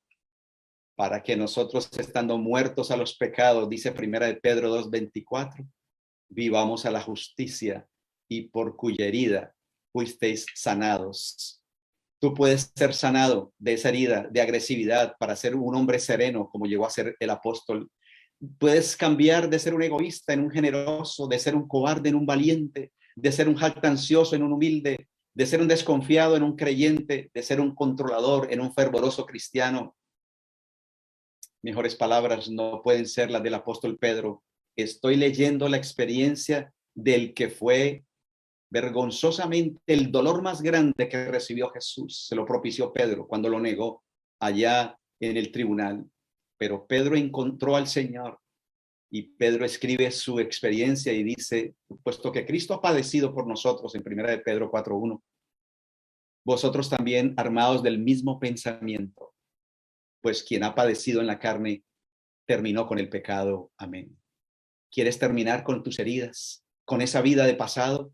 para que nosotros, estando muertos a los pecados, dice Primera de Pedro 2:24, vivamos a la justicia, y por cuya herida fuisteis sanados. Tú puedes ser sanado de esa herida de agresividad para ser un hombre sereno, como llegó a ser el apóstol. Puedes cambiar de ser un egoísta en un generoso, de ser un cobarde en un valiente, de ser un jactancioso en un humilde, de ser un desconfiado en un creyente, de ser un controlador en un fervoroso cristiano. Mejores palabras no pueden ser las del apóstol Pedro. Estoy leyendo la experiencia del que fue vergonzosamente el dolor más grande que recibió Jesús. Se lo propició Pedro cuando lo negó allá en el tribunal. Pero Pedro encontró al Señor, y Pedro escribe su experiencia y dice: puesto que Cristo ha padecido por nosotros, en Primera de Pedro 4:1, vosotros también, armados del mismo pensamiento, pues quien ha padecido en la carne terminó con el pecado. Amén. ¿Quieres terminar con tus heridas, con esa vida de pasado?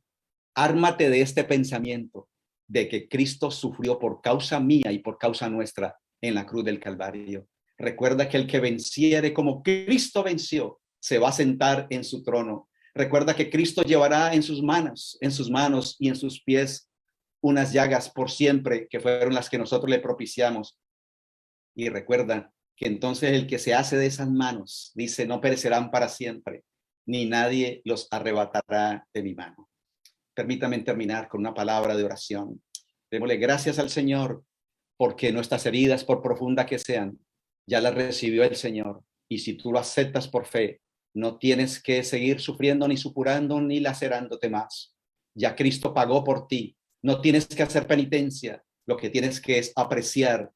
Ármate de este pensamiento de que Cristo sufrió por causa mía y por causa nuestra en la cruz del Calvario. Recuerda que el que venciere como Cristo venció, se va a sentar en su trono. Recuerda que Cristo llevará en sus manos y en sus pies unas llagas por siempre, que fueron las que nosotros le propiciamos. Y recuerda que entonces el que se hace de esas manos, dice, no perecerán para siempre, ni nadie los arrebatará de mi mano. Permítame terminar con una palabra de oración. Démosle gracias al Señor porque nuestras heridas, por profundas que sean, ya las recibió el Señor. Y si tú lo aceptas por fe, no tienes que seguir sufriendo, ni supurando, ni lacerándote más. Ya Cristo pagó por ti. No tienes que hacer penitencia. Lo que tienes que es apreciar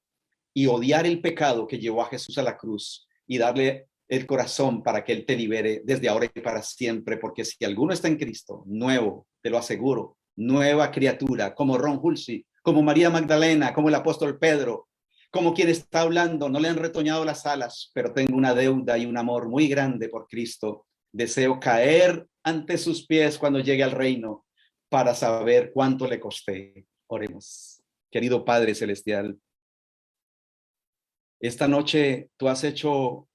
y odiar el pecado que llevó a Jesús a la cruz y darle el corazón para que Él te libere desde ahora y para siempre. Porque si alguno está en Cristo, nuevo, te lo aseguro, nueva criatura, como Ron Hulsey, como María Magdalena, como el apóstol Pedro, como quien está hablando, no le han retoñado las alas, pero tengo una deuda y un amor muy grande por Cristo. Deseo caer ante sus pies cuando llegue al reino para saber cuánto le costé. Oremos. Querido Padre Celestial, esta noche tú has hecho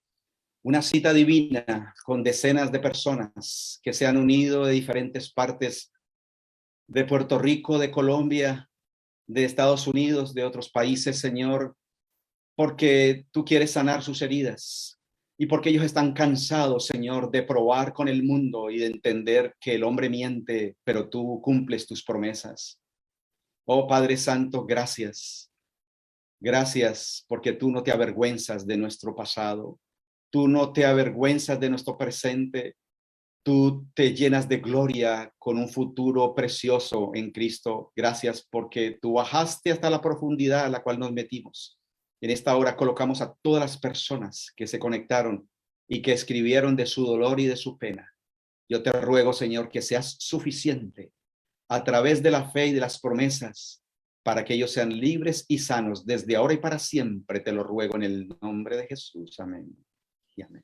una cita divina con decenas de personas que se han unido de diferentes partes de Puerto Rico, de Colombia, de Estados Unidos, de otros países, Señor, porque tú quieres sanar sus heridas y porque ellos están cansados, Señor, de probar con el mundo y de entender que el hombre miente, pero tú cumples tus promesas. Oh Padre Santo, gracias. Gracias porque tú no te avergüenzas de nuestro pasado. Tú no te avergüenzas de nuestro presente. Tú te llenas de gloria con un futuro precioso en Cristo. Gracias porque tú bajaste hasta la profundidad a la cual nos metimos. En esta hora colocamos a todas las personas que se conectaron y que escribieron de su dolor y de su pena. Yo te ruego, Señor, que seas suficiente a través de la fe y de las promesas para que ellos sean libres y sanos desde ahora y para siempre. Te lo ruego en el nombre de Jesús. Amén y amén.